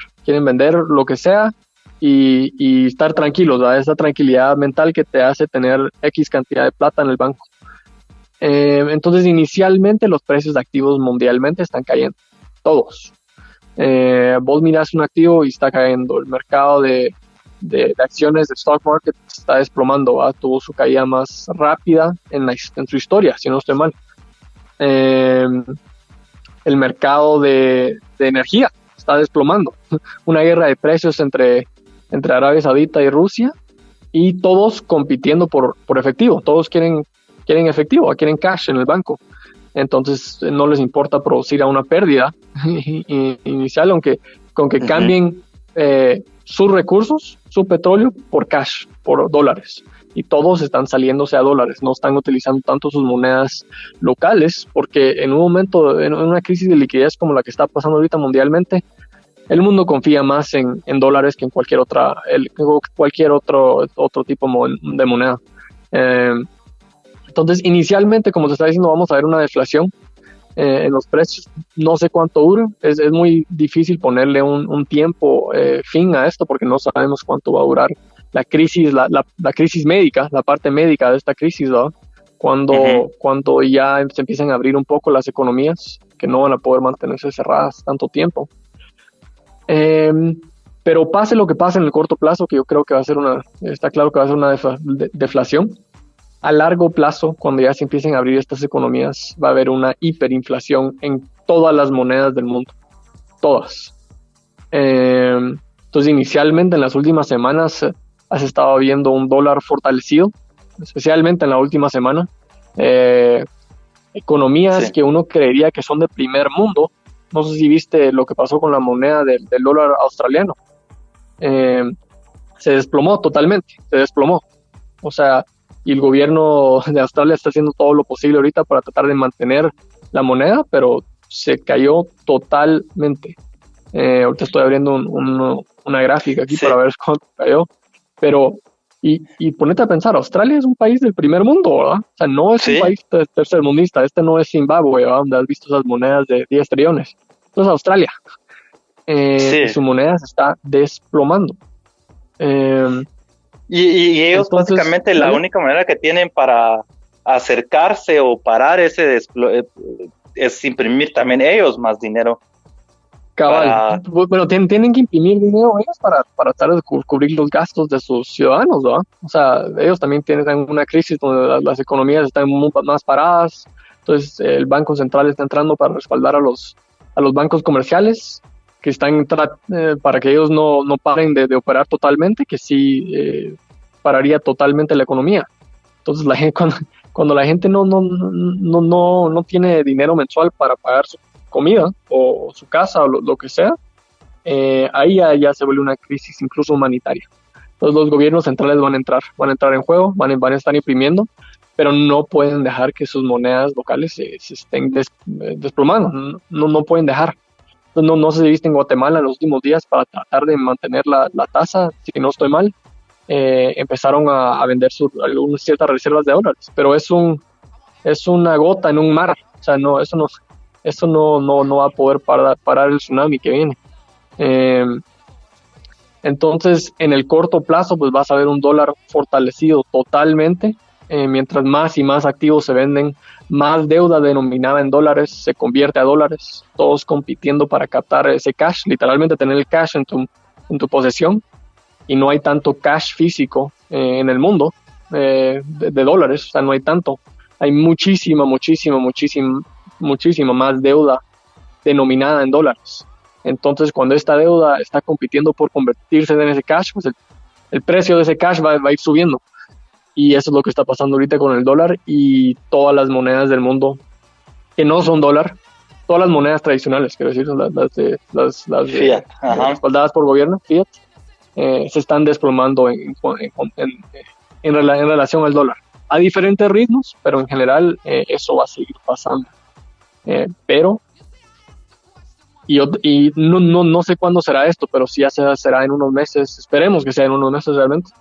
S3: lo que sea y estar tranquilos, ¿verdad? Esa tranquilidad mental que te hace tener X cantidad de plata en el banco. Entonces inicialmente los precios de activos mundialmente están cayendo, todos. Vos miras un activo y está cayendo, el mercado de acciones de stock market está desplomando, ¿verdad? Tuvo su caída más rápida en su historia, si no estoy mal. El mercado de energía está desplomando, una guerra de precios entre Arabia Saudita y Rusia, y todos compitiendo por efectivo, todos quieren efectivo, quieren cash en el banco, entonces no les importa producir a una pérdida inicial, aunque cambien sus recursos, su petróleo, por cash, por dólares. Y todos están saliéndose a dólares, no están utilizando tanto sus monedas locales, porque en un momento, en una crisis de liquidez como la que está pasando ahorita mundialmente, el mundo confía más en dólares que en cualquier otro tipo de moneda. Entonces, inicialmente, como se está diciendo, vamos a ver una deflación en los precios. No sé cuánto dura, es muy difícil ponerle un tiempo fin a esto, porque no sabemos cuánto va a durar la crisis, la crisis médica, la parte médica de esta crisis, ¿no? Cuando ya se empiezan a abrir un poco las economías, que no van a poder mantenerse cerradas tanto tiempo. Pero pase lo que pase en el corto plazo, que yo creo que está claro que va a ser una deflación. A largo plazo, cuando ya se empiecen a abrir estas economías, va a haber una hiperinflación en todas las monedas del mundo. Todas. Entonces, inicialmente, en las últimas semanas, has estado viendo un dólar fortalecido, especialmente en la última semana. Economías que uno creería que son de primer mundo. No sé si viste lo que pasó con la moneda del dólar australiano. Se desplomó totalmente, O sea, y el gobierno de Australia está haciendo todo lo posible ahorita para tratar de mantener la moneda, pero se cayó totalmente. Ahorita estoy abriendo una gráfica aquí para ver cuánto cayó. Pero, y ponete a pensar, Australia es un país del primer mundo, ¿verdad? O sea, no es un país tercermundista. Este no es Zimbabue, ¿verdad? Donde has visto esas monedas de 10 trillones. Esto es Australia. Su moneda se está desplomando.
S2: Y ellos, entonces, básicamente la única manera que tienen para acercarse o parar es imprimir también ellos más dinero.
S3: Cabal. Bueno, tienen que imprimir dinero ellos para tratar de cubrir los gastos de sus ciudadanos, ¿no? O sea, ellos también tienen una crisis donde las economías están más paradas, entonces el Banco Central está entrando para respaldar a los bancos comerciales, que están para que ellos no paren de operar totalmente, que sí pararía totalmente la economía. Entonces la gente, cuando la gente no tiene dinero mensual para pagar su comida o su casa o lo que sea, ahí ya se vuelve una crisis incluso humanitaria. Entonces los gobiernos centrales van a entrar en juego, van a estar imprimiendo, pero no pueden dejar que sus monedas locales se estén desplomando, no pueden dejar. No sé si viste en Guatemala en los últimos días, para tratar de mantener la tasa, si no estoy mal, empezaron a vender algunas ciertas reservas de dólares, pero es una gota en un mar. O sea, eso no va a poder parar el tsunami que viene. Entonces, en el corto plazo, pues vas a ver un dólar fortalecido totalmente, mientras más y más activos se venden, más deuda denominada en dólares se convierte a dólares, todos compitiendo para captar ese cash, literalmente tener el cash en tu posesión, y no hay tanto cash físico en el mundo de dólares, o sea, no hay tanto, hay muchísima más deuda denominada en dólares. Entonces, cuando esta deuda está compitiendo por convertirse en ese cash, pues el precio de ese cash va a ir subiendo. Y eso es lo que está pasando ahorita con el dólar y todas las monedas del mundo que no son dólar, todas las monedas tradicionales, quiero decir, las
S2: Fiat,
S3: respaldadas por gobierno, Fiat, se están desplomando en relación al dólar. A diferentes ritmos, pero en general eso va a seguir pasando. Pero no sé cuándo será esto, pero sí ya será en unos meses, esperemos que sea en unos meses realmente,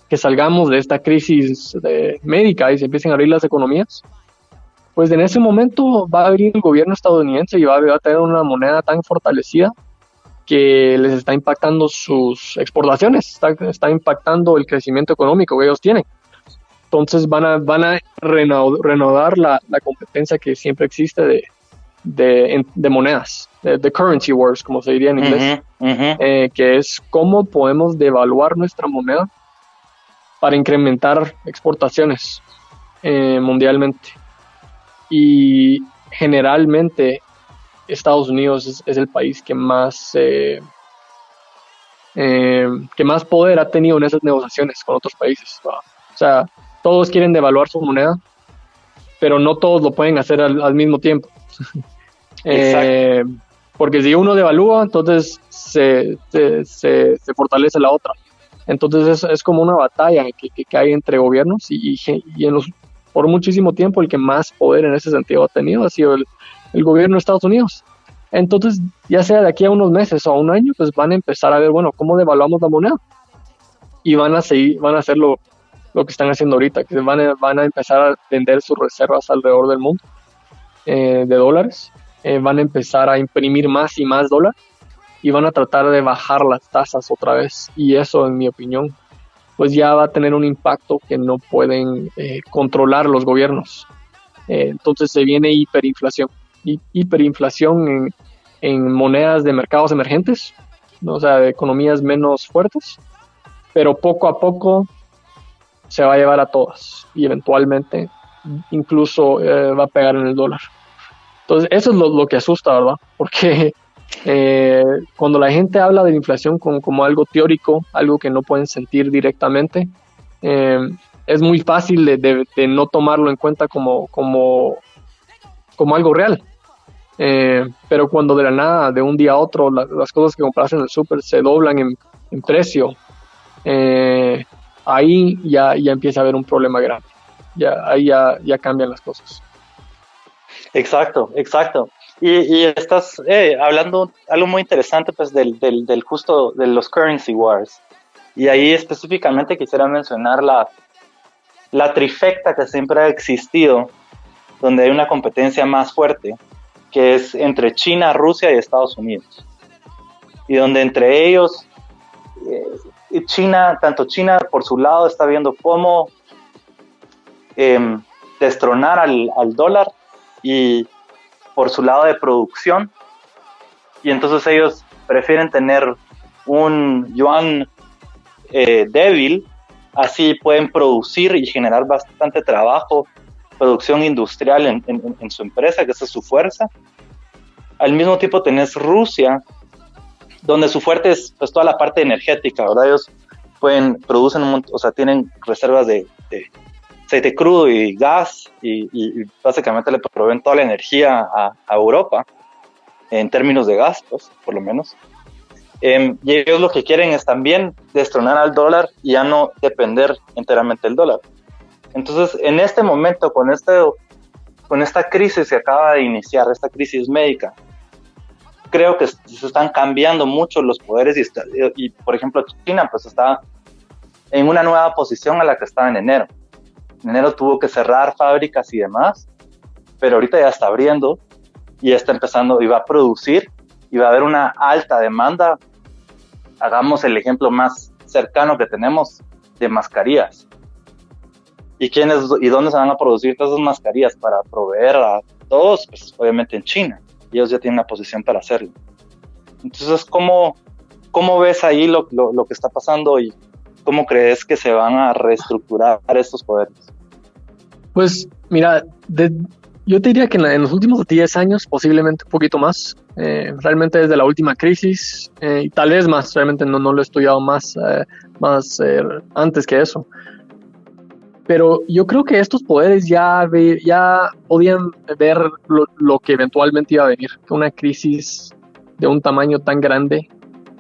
S3: que salgamos de esta crisis médica y se empiecen a abrir las economías. Pues en ese momento va a abrir el gobierno estadounidense y va a tener una moneda tan fortalecida que les está impactando sus exportaciones, está impactando el crecimiento económico que ellos tienen. Entonces van a reanudar la competencia que siempre existe de monedas, de currency wars, como se diría en inglés, que es cómo podemos devaluar nuestra moneda para incrementar exportaciones mundialmente. Y generalmente Estados Unidos es el país que más poder ha tenido en esas negociaciones con otros países, ¿no? O sea, todos quieren devaluar su moneda, pero no todos lo pueden hacer al mismo tiempo. Porque si uno devalúa, entonces se fortalece la otra. Entonces es como una batalla que hay entre gobiernos y por muchísimo tiempo el que más poder en ese sentido ha tenido ha sido el gobierno de Estados Unidos. Entonces, ya sea de aquí a unos meses o a un año, pues van a empezar a ver, bueno, cómo devaluamos la moneda. Y van a hacer lo que están haciendo ahorita, que van a empezar a vender sus reservas alrededor del mundo de dólares. Van a empezar a imprimir más y más dólares y van a tratar de bajar las tasas otra vez. Y eso, en mi opinión, pues ya va a tener un impacto que no pueden controlar los gobiernos. Entonces se viene hiperinflación en monedas de mercados emergentes, ¿no? O sea, de economías menos fuertes, pero poco a poco se va a llevar a todas y eventualmente incluso va a pegar en el dólar. Entonces eso es lo que asusta, ¿verdad? Porque cuando la gente habla de la inflación como algo teórico, algo que no pueden sentir directamente, es muy fácil de no tomarlo en cuenta como algo real. Pero cuando de la nada, de un día a otro, las cosas que compras en el súper se doblan en precio, ahí ya empieza a haber un problema grande. Ahí ya cambian las cosas.
S2: Exacto. Y estás hablando algo muy interesante, pues, del justo de los currency wars. Y ahí específicamente quisiera mencionar la trifecta que siempre ha existido, donde hay una competencia más fuerte, que es entre China, Rusia y Estados Unidos. Y donde entre ellos, tanto China por su lado está viendo cómo destronar al dólar, y por su lado de producción, y entonces ellos prefieren tener un yuan débil, así pueden producir y generar bastante trabajo, producción industrial en su empresa, que esa es su fuerza. Al mismo tiempo tenés Rusia, donde su fuerte es pues toda la parte energética, ¿verdad? Ellos tienen reservas de aceite crudo y gas, y básicamente le proveen toda la energía a Europa, en términos de gas, pues, por lo menos. Y ellos lo que quieren es también destronar al dólar y ya no depender enteramente del dólar. Entonces, en este momento, con esta crisis que acaba de iniciar, esta crisis médica, creo que se están cambiando mucho los poderes y por ejemplo, China pues está en una nueva posición a la que estaba en enero. En enero tuvo que cerrar fábricas y demás, pero ahorita ya está abriendo y ya está empezando y va a producir y va a haber una alta demanda. Hagamos el ejemplo más cercano que tenemos de mascarillas. ¿Y dónde se van a producir todas esas mascarillas para proveer a todos? Pues obviamente en China. Y ellos ya tienen la posición para hacerlo. Entonces, ¿cómo ves ahí lo que está pasando y cómo crees que se van a reestructurar estos poderes?
S3: Pues mira, yo te diría que en los últimos 10 años, posiblemente un poquito más, realmente desde la última crisis, y tal vez más, realmente no lo he estudiado más antes que eso. Pero yo creo que estos poderes ya podían ver lo que eventualmente iba a venir, una crisis de un tamaño tan grande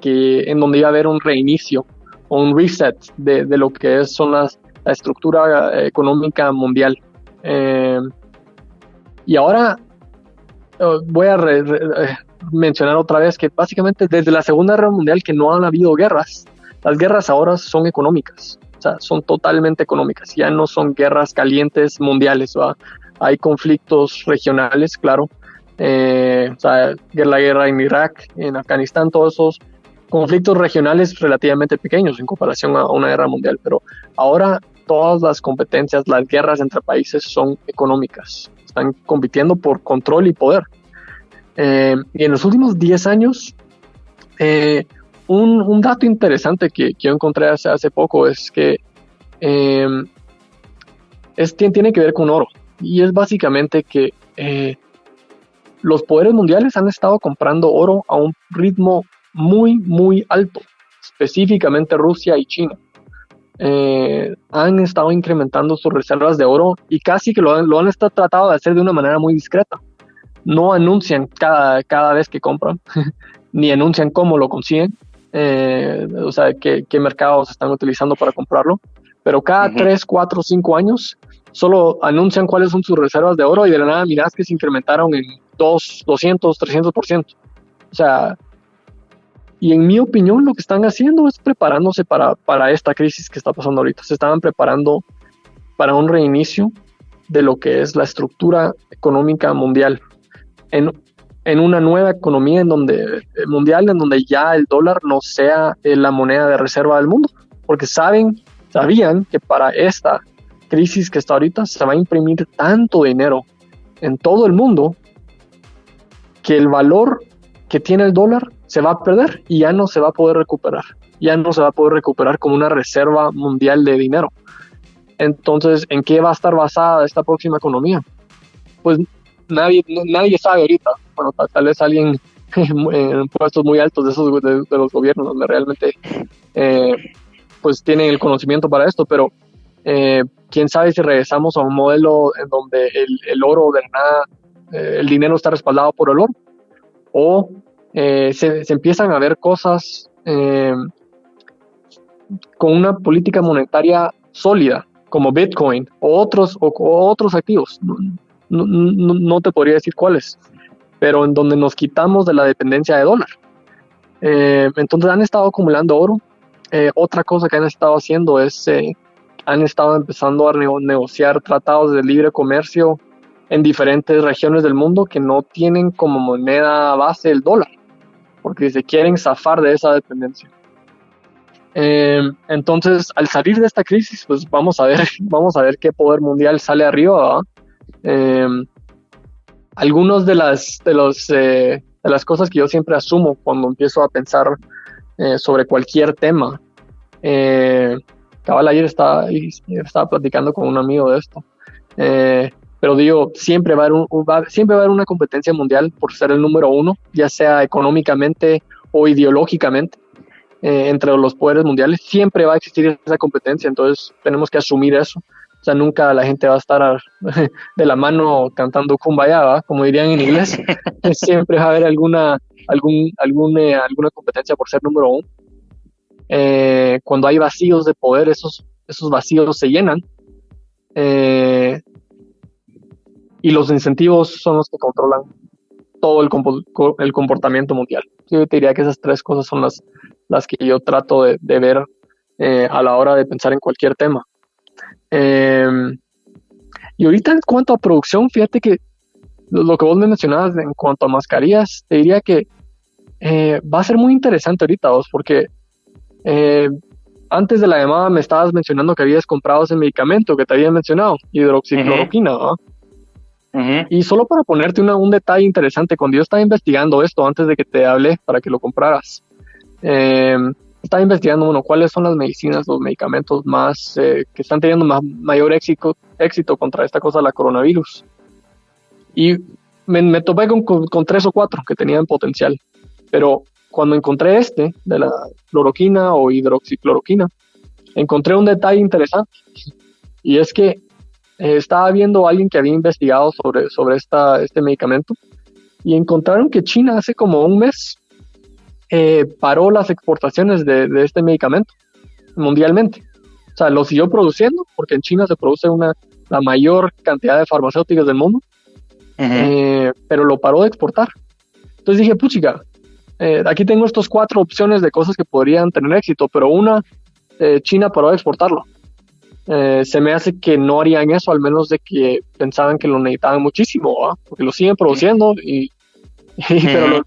S3: en donde iba a haber un reinicio o un reset de lo que son la estructura económica mundial. Y ahora voy a mencionar otra vez que básicamente desde la Segunda Guerra Mundial que no han habido guerras. Las guerras ahora son económicas, o sea, son totalmente económicas, ya no son guerras calientes mundiales, ¿va? Hay conflictos regionales, claro, o sea, la guerra en Irak, en Afganistán, todos esos conflictos regionales relativamente pequeños en comparación a una guerra mundial, pero ahora todas las competencias, las guerras entre países son económicas, están compitiendo por control y poder. Y en los últimos 10 años, un dato interesante que yo encontré hace poco es que tiene que ver con oro, y es básicamente que los poderes mundiales han estado comprando oro a un ritmo muy, muy alto, específicamente Rusia y China. Han estado incrementando sus reservas de oro y casi que lo han tratado de hacer de una manera muy discreta. No anuncian cada vez que compran, ni anuncian cómo lo consiguen, o sea, qué mercados están utilizando para comprarlo, pero cada 3, 4, 5 años solo anuncian cuáles son sus reservas de oro y de la nada mirás que se incrementaron en 200, 300%. O sea, y en mi opinión lo que están haciendo es preparándose para esta crisis que está pasando ahorita. Se estaban preparando para un reinicio de lo que es la estructura económica mundial. En una nueva economía mundial en donde ya el dólar no sea la moneda de reserva del mundo. Porque sabían que para esta crisis que está ahorita se va a imprimir tanto dinero en todo el mundo que el valor que tiene el dólar se va a perder y ya no se va a poder recuperar. Ya no se va a poder recuperar como una reserva mundial de dinero. Entonces, ¿en qué va a estar basada esta próxima economía? Pues nadie sabe ahorita. Bueno, tal vez alguien en puestos muy altos de los gobiernos donde realmente pues tienen el conocimiento para esto, pero quién sabe si regresamos a un modelo en donde el oro de nada, el dinero está respaldado por el oro, o se empiezan a ver cosas con una política monetaria sólida, como Bitcoin o otros activos. No te podría decir cuáles, pero en donde nos quitamos de la dependencia de dólar. Entonces han estado acumulando oro. Otra cosa que han estado haciendo es han estado empezando a negociar tratados de libre comercio en diferentes regiones del mundo que no tienen como moneda base el dólar, porque se quieren zafar de esa dependencia. Entonces, al salir de esta crisis, pues vamos a ver qué poder mundial sale arriba, ¿verdad? Algunos de las cosas que yo siempre asumo cuando empiezo a pensar sobre cualquier tema. Cabal, ayer estaba platicando con un amigo de esto. Pero digo, siempre va a haber una competencia mundial por ser el número uno, ya sea económicamente o ideológicamente, entre los poderes mundiales. Siempre va a existir esa competencia, entonces tenemos que asumir eso. O sea, nunca la gente va a estar de la mano cantando Kumbaya, ¿va? Como dirían en inglés. Siempre va a haber alguna competencia por ser número uno. Cuando hay vacíos de poder, esos vacíos se llenan. Y los incentivos son los que controlan todo el comportamiento mundial. Yo te diría que esas tres cosas son las que yo trato de ver a la hora de pensar en cualquier tema. Y ahorita en cuanto a producción, fíjate que lo que vos me mencionabas en cuanto a mascarillas, te diría que va a ser muy interesante ahorita, porque antes de la llamada me estabas mencionando que habías comprado ese medicamento que te había mencionado, hidroxicloroquina, ¿no?
S2: Ujú.
S3: Y solo para ponerte un detalle interesante, cuando yo estaba investigando esto antes de que te hablé para que lo compraras, estaba investigando, bueno, cuáles son las medicinas, los medicamentos más que están teniendo mayor éxito contra esta cosa, la coronavirus. Y me topé con 3 o 4 que tenían potencial. Pero cuando encontré de la cloroquina o hidroxicloroquina, encontré un detalle interesante. Y es que estaba viendo a alguien que había investigado sobre este medicamento y encontraron que China hace como un mes paró las exportaciones de este medicamento mundialmente. O sea, lo siguió produciendo porque en China se produce la mayor cantidad de farmacéuticas del mundo, pero lo paró de exportar. Entonces dije, puchica, aquí tengo estos 4 opciones de cosas que podrían tener éxito, pero China paró de exportarlo. Se me hace que no harían eso, al menos de que pensaban que lo necesitaban muchísimo, ¿va? Porque lo siguen produciendo,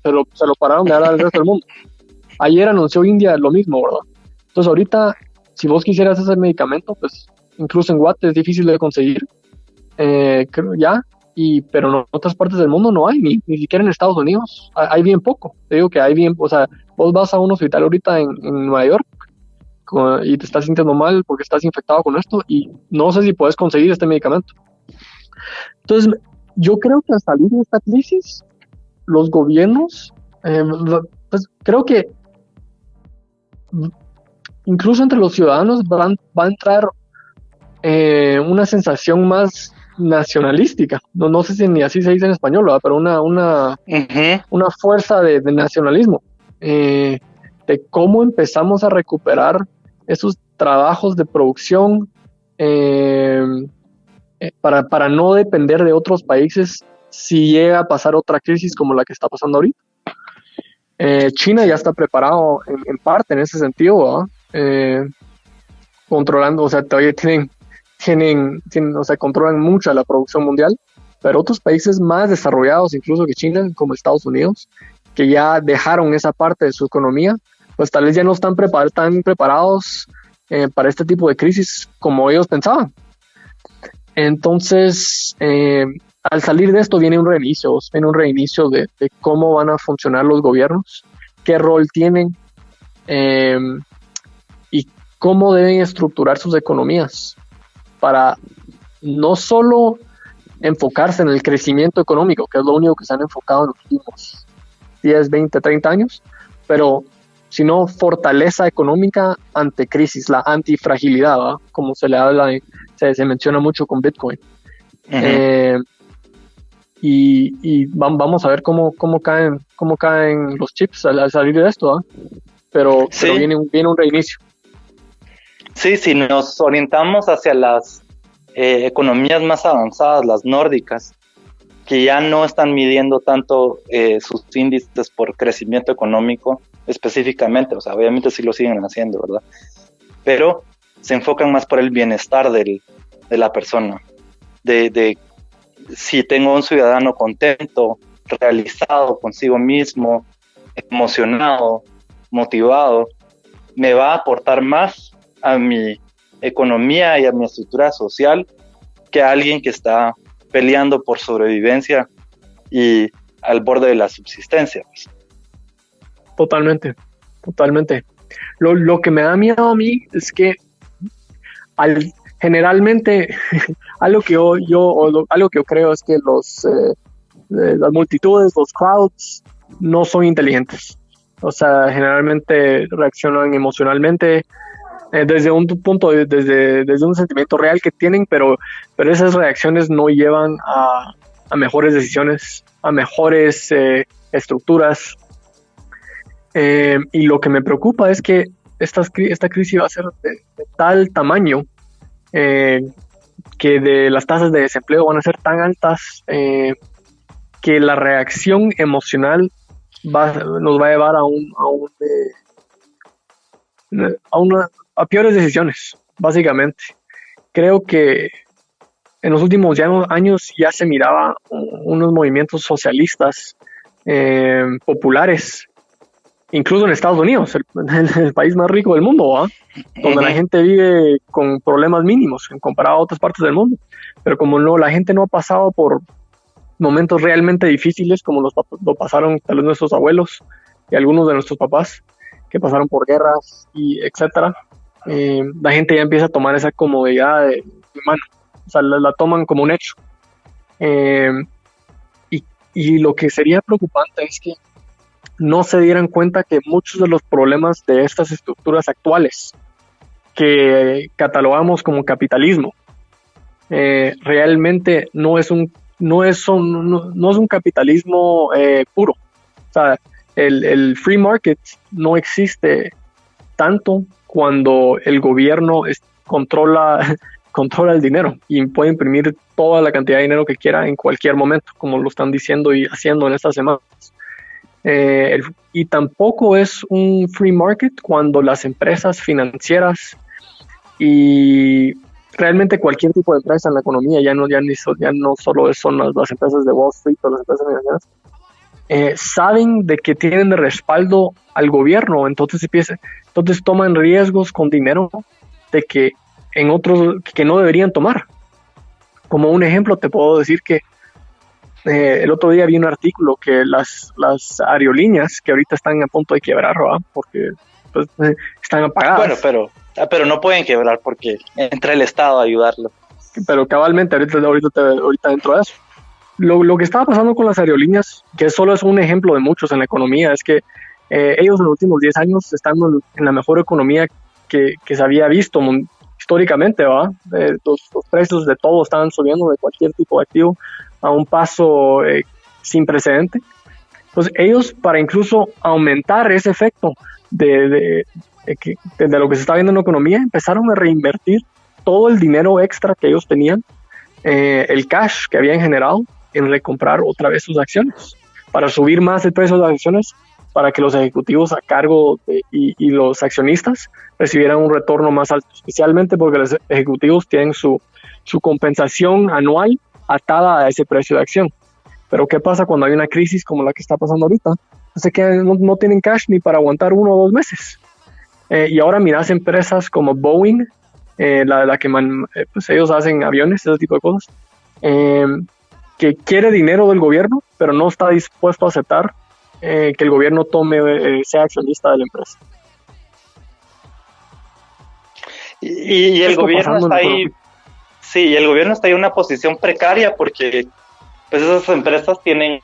S3: pero se lo pararon de dar al resto del mundo. Ayer anunció India lo mismo, ¿verdad? Entonces ahorita, si vos quisieras ese medicamento, pues incluso en Guate es difícil de conseguir, creo ya, pero en otras partes del mundo no hay, ni siquiera en Estados Unidos, hay bien poco. Te digo que hay bien, o sea, vos vas a un hospital ahorita en Nueva York, y te estás sintiendo mal porque estás infectado con esto y no sé si puedes conseguir este medicamento. Entonces, yo creo que al salir de esta crisis, los gobiernos, pues creo que incluso entre los ciudadanos va a entrar una sensación más nacionalística. No sé si ni así se dice en español, ¿verdad? Pero una fuerza de nacionalismo, de cómo empezamos a recuperar esos trabajos de producción para no depender de otros países si llega a pasar otra crisis como la que está pasando ahorita. China ya está preparado en parte en ese sentido, ¿verdad? Controlando, o sea, todavía tienen, o sea, controlan mucho la producción mundial, pero otros países más desarrollados, incluso que China, como Estados Unidos, que ya dejaron esa parte de su economía, pues tal vez ya no están tan preparados para este tipo de crisis como ellos pensaban. Entonces, al salir de esto viene un reinicio de cómo van a funcionar los gobiernos, qué rol tienen y cómo deben estructurar sus economías para no solo enfocarse en el crecimiento económico, que es lo único que se han enfocado en los últimos 10, 20, 30 años, pero sino fortaleza económica ante crisis, la antifragilidad, ¿verdad? Como se le habla, se menciona mucho con Bitcoin. Y vamos a ver cómo caen los chips al salir de esto, pero viene un reinicio.
S2: Sí, si nos orientamos hacia las economías más avanzadas, las nórdicas, que ya no están midiendo tanto sus índices por crecimiento económico específicamente, o sea, obviamente sí lo siguen haciendo, ¿verdad? Pero se enfocan más por el bienestar de la persona, de si tengo un ciudadano contento, realizado consigo mismo, emocionado, motivado, me va a aportar más a mi economía y a mi estructura social que alguien que está peleando por sobrevivencia y al borde de la subsistencia, pues.
S3: Totalmente. Lo que me da miedo a mí es que generalmente algo que yo creo es que las multitudes, los crowds, no son inteligentes. O sea, generalmente reaccionan emocionalmente desde un punto, desde un sentimiento real que tienen, pero esas reacciones no llevan a mejores decisiones, a mejores estructuras. Y lo que me preocupa es que esta crisis va a ser de tal tamaño que las tasas de desempleo van a ser tan altas que la reacción emocional nos va a llevar a peores decisiones, básicamente. Creo que en los últimos años ya se miraba unos movimientos socialistas populares incluso en Estados Unidos, el país más rico del mundo, ¿va? Donde la gente vive con problemas mínimos comparado a otras partes del mundo. Pero como no, la gente no ha pasado por momentos realmente difíciles como lo pasaron tal vez nuestros abuelos y algunos de nuestros papás, que pasaron por guerras y etcétera, la gente ya empieza a tomar esa comodidad de mano, o sea, la toman como un hecho. Y lo que sería preocupante es que no se dieran cuenta que muchos de los problemas de estas estructuras actuales que catalogamos como capitalismo realmente no es un capitalismo puro. O sea, el free market no existe tanto cuando el gobierno controla el dinero y puede imprimir toda la cantidad de dinero que quiera en cualquier momento, como lo están diciendo y haciendo en estas semanas. Y tampoco es un free market cuando las empresas financieras y realmente cualquier tipo de empresa en la economía, ya no solo son las empresas de Wall Street o las empresas financieras, saben de que tienen de respaldo al gobierno, entonces toman riesgos con dinero de que en otros que no deberían tomar. Como un ejemplo te puedo decir que el otro día vi un artículo que las aerolíneas que ahorita están a punto de quebrar, ¿verdad? Porque pues, están apagadas.
S2: Bueno, pero no pueden quebrar porque entra el Estado a ayudarlo.
S3: Pero cabalmente, ahorita dentro de eso. Lo que estaba pasando con las aerolíneas, que solo es un ejemplo de muchos en la economía, es que ellos en los últimos 10 años están en la mejor economía que se había visto históricamente, ¿va? Los precios de todo estaban subiendo, de cualquier tipo de activo, a un paso sin precedente. Entonces ellos, para incluso aumentar ese efecto de lo que se está viendo en la economía, empezaron a reinvertir todo el dinero extra que ellos tenían, el cash que habían generado, en recomprar otra vez sus acciones, para subir más el precio de las acciones, para que los ejecutivos a cargo y los accionistas recibieran un retorno más alto, especialmente porque los ejecutivos tienen su compensación anual atada a ese precio de acción. Pero ¿qué pasa cuando hay una crisis como la que está pasando ahorita? No tienen cash ni para aguantar 1 o 2 meses. Y ahora miras empresas como Boeing, la que pues ellos hacen aviones, ese tipo de cosas, que quiere dinero del gobierno, pero no está dispuesto a aceptar que el gobierno sea accionista de la empresa.
S2: Y el gobierno está ahí, sí, y el gobierno está ahí en una posición precaria porque pues esas empresas tienen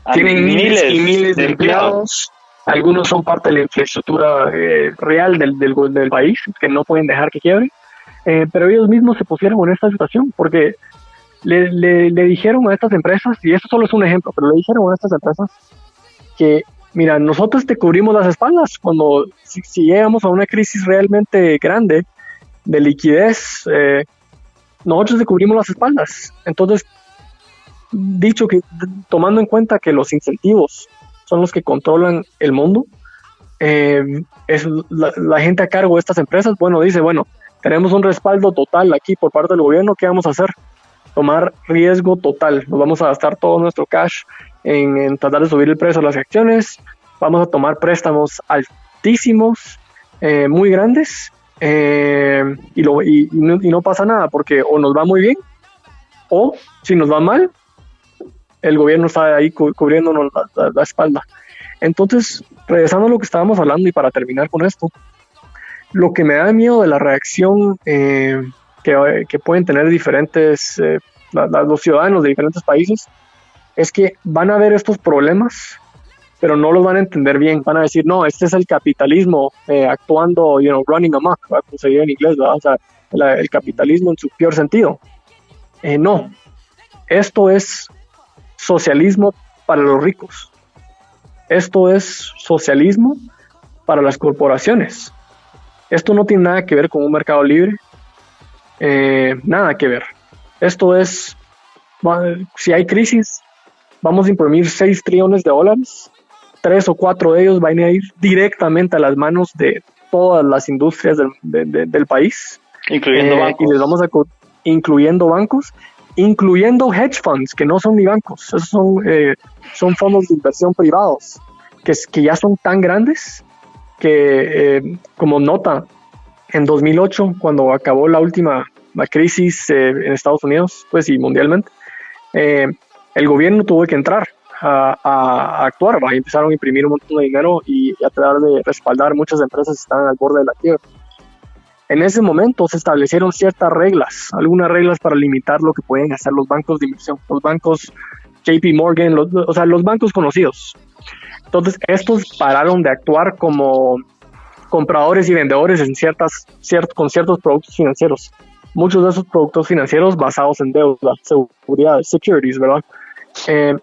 S3: miles y miles de empleados. Algunos son parte de la infraestructura real del país, que no pueden dejar que quiebre, pero ellos mismos se pusieron en esta situación porque le dijeron a estas empresas, y esto solo es un ejemplo, pero le dijeron a estas empresas que, mira, nosotros te cubrimos las espaldas cuando si llegamos a una crisis realmente grande de liquidez, nosotros te cubrimos las espaldas. Entonces, dicho que, tomando en cuenta que los incentivos son los que controlan el mundo, es la gente a cargo de estas empresas, dice, tenemos un respaldo total aquí por parte del gobierno, ¿qué vamos a hacer? Tomar riesgo total, nos vamos a gastar todo nuestro cash en tratar de subir el precio de las acciones, vamos a tomar préstamos altísimos, muy grandes, y no pasa nada, porque o nos va muy bien, o si nos va mal, el gobierno está ahí cubriéndonos la espalda. Entonces, regresando a lo que estábamos hablando y para terminar con esto, lo que me da miedo de la reacción que pueden tener diferentes los ciudadanos de diferentes países es que van a ver estos problemas, pero no los van a entender bien. Van a decir, no, este es el capitalismo actuando, running amok, como se dice en inglés, ¿verdad? O sea, el capitalismo en su peor sentido. No, esto es socialismo para los ricos. Esto es socialismo para las corporaciones. Esto no tiene nada que ver con un mercado libre. Nada que ver. Esto es, si hay crisis, vamos a imprimir $6 trillones, 3 o 4 de ellos van a ir directamente a las manos de todas las industrias del país.
S2: Incluyendo bancos.
S3: Y les vamos a incluyendo bancos, incluyendo hedge funds, que no son ni bancos, esos son fondos de inversión privados, que ya son tan grandes que, como nota, en 2008, cuando acabó la crisis en Estados Unidos, pues, y mundialmente, el gobierno tuvo que entrar a actuar, y empezaron a imprimir un montón de dinero y a tratar de respaldar muchas empresas que estaban al borde de la quiebra. En ese momento se establecieron ciertas reglas, algunas reglas para limitar lo que pueden hacer los bancos de inversión, los bancos JP Morgan, los bancos conocidos. Entonces, estos pararon de actuar como compradores y vendedores con ciertos productos financieros. Muchos de esos productos financieros basados en deuda, seguridad, securities, ¿verdad?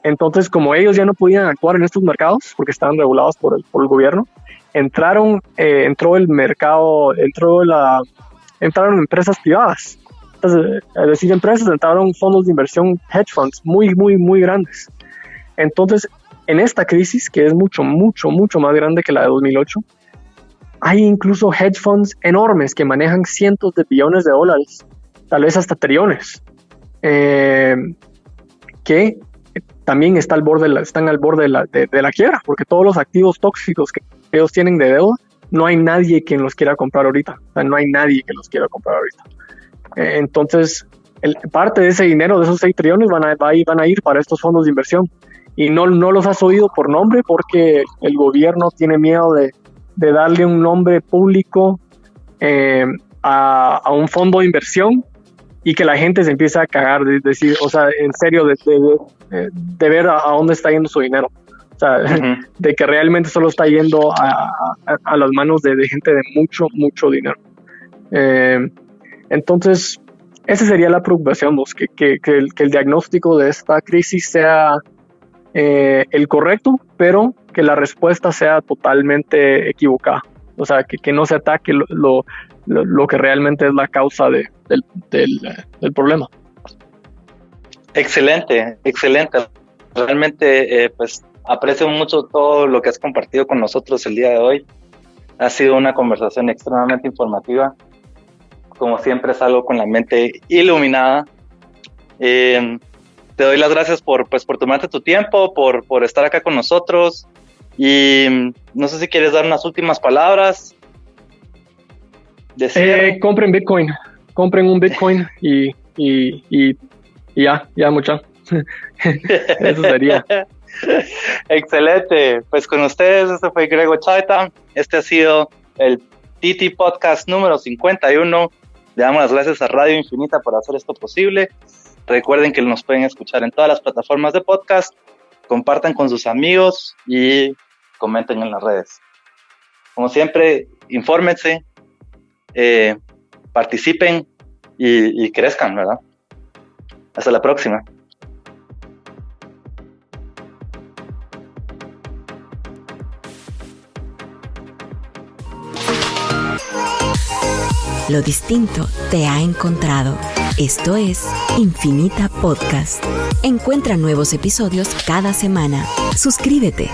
S3: Entonces, como ellos ya no podían actuar en estos mercados porque estaban regulados por el gobierno, entró el mercado, entraron empresas privadas. Entonces, es decir, entraron fondos de inversión, hedge funds muy, muy, muy grandes. Entonces, en esta crisis, que es mucho, mucho, mucho más grande que la de 2008, hay incluso hedge funds enormes que manejan cientos de billones de dólares, tal vez hasta trillones, que también están al borde de la quiebra, porque todos los activos tóxicos que ellos tienen de deuda, no hay nadie quien los quiera comprar ahorita. O sea, no hay nadie que los quiera comprar ahorita. Entonces, parte de ese dinero, de esos 6 trillones, van a ir para estos fondos de inversión. Y no los has oído por nombre porque el gobierno tiene miedo de darle un nombre público a un fondo de inversión y que la gente se empiece a cagar, de decir, o sea, en serio, de ver a dónde está yendo su dinero. O sea, de que realmente solo está yendo a las manos de gente de mucho, mucho dinero. Entonces, esa sería la preocupación, que el diagnóstico de esta crisis sea el correcto, pero que la respuesta sea totalmente equivocada. O sea, que no se ataque lo que realmente es la causa del problema.
S2: Excelente. Realmente, pues, aprecio mucho todo lo que has compartido con nosotros el día de hoy. Ha sido una conversación extremadamente informativa. Como siempre, salgo con la mente iluminada. Te doy las gracias por tomarte tu tiempo, por estar acá con nosotros. Y no sé si quieres dar unas últimas palabras.
S3: Compren Bitcoin. Compren un Bitcoin y ya mucha. Eso sería.
S2: Excelente. Pues con ustedes, este fue Grego Chaita. Este ha sido el TT Podcast número 51. Le damos las gracias a Radio Infinita por hacer esto posible. Recuerden que nos pueden escuchar en todas las plataformas de podcast. Compartan con sus amigos y comenten en las redes. Como siempre, infórmense, participen y crezcan, ¿verdad? Hasta la próxima.
S1: Lo distinto te ha encontrado. Esto es Infinita Podcast. Encuentra nuevos episodios cada semana. Suscríbete.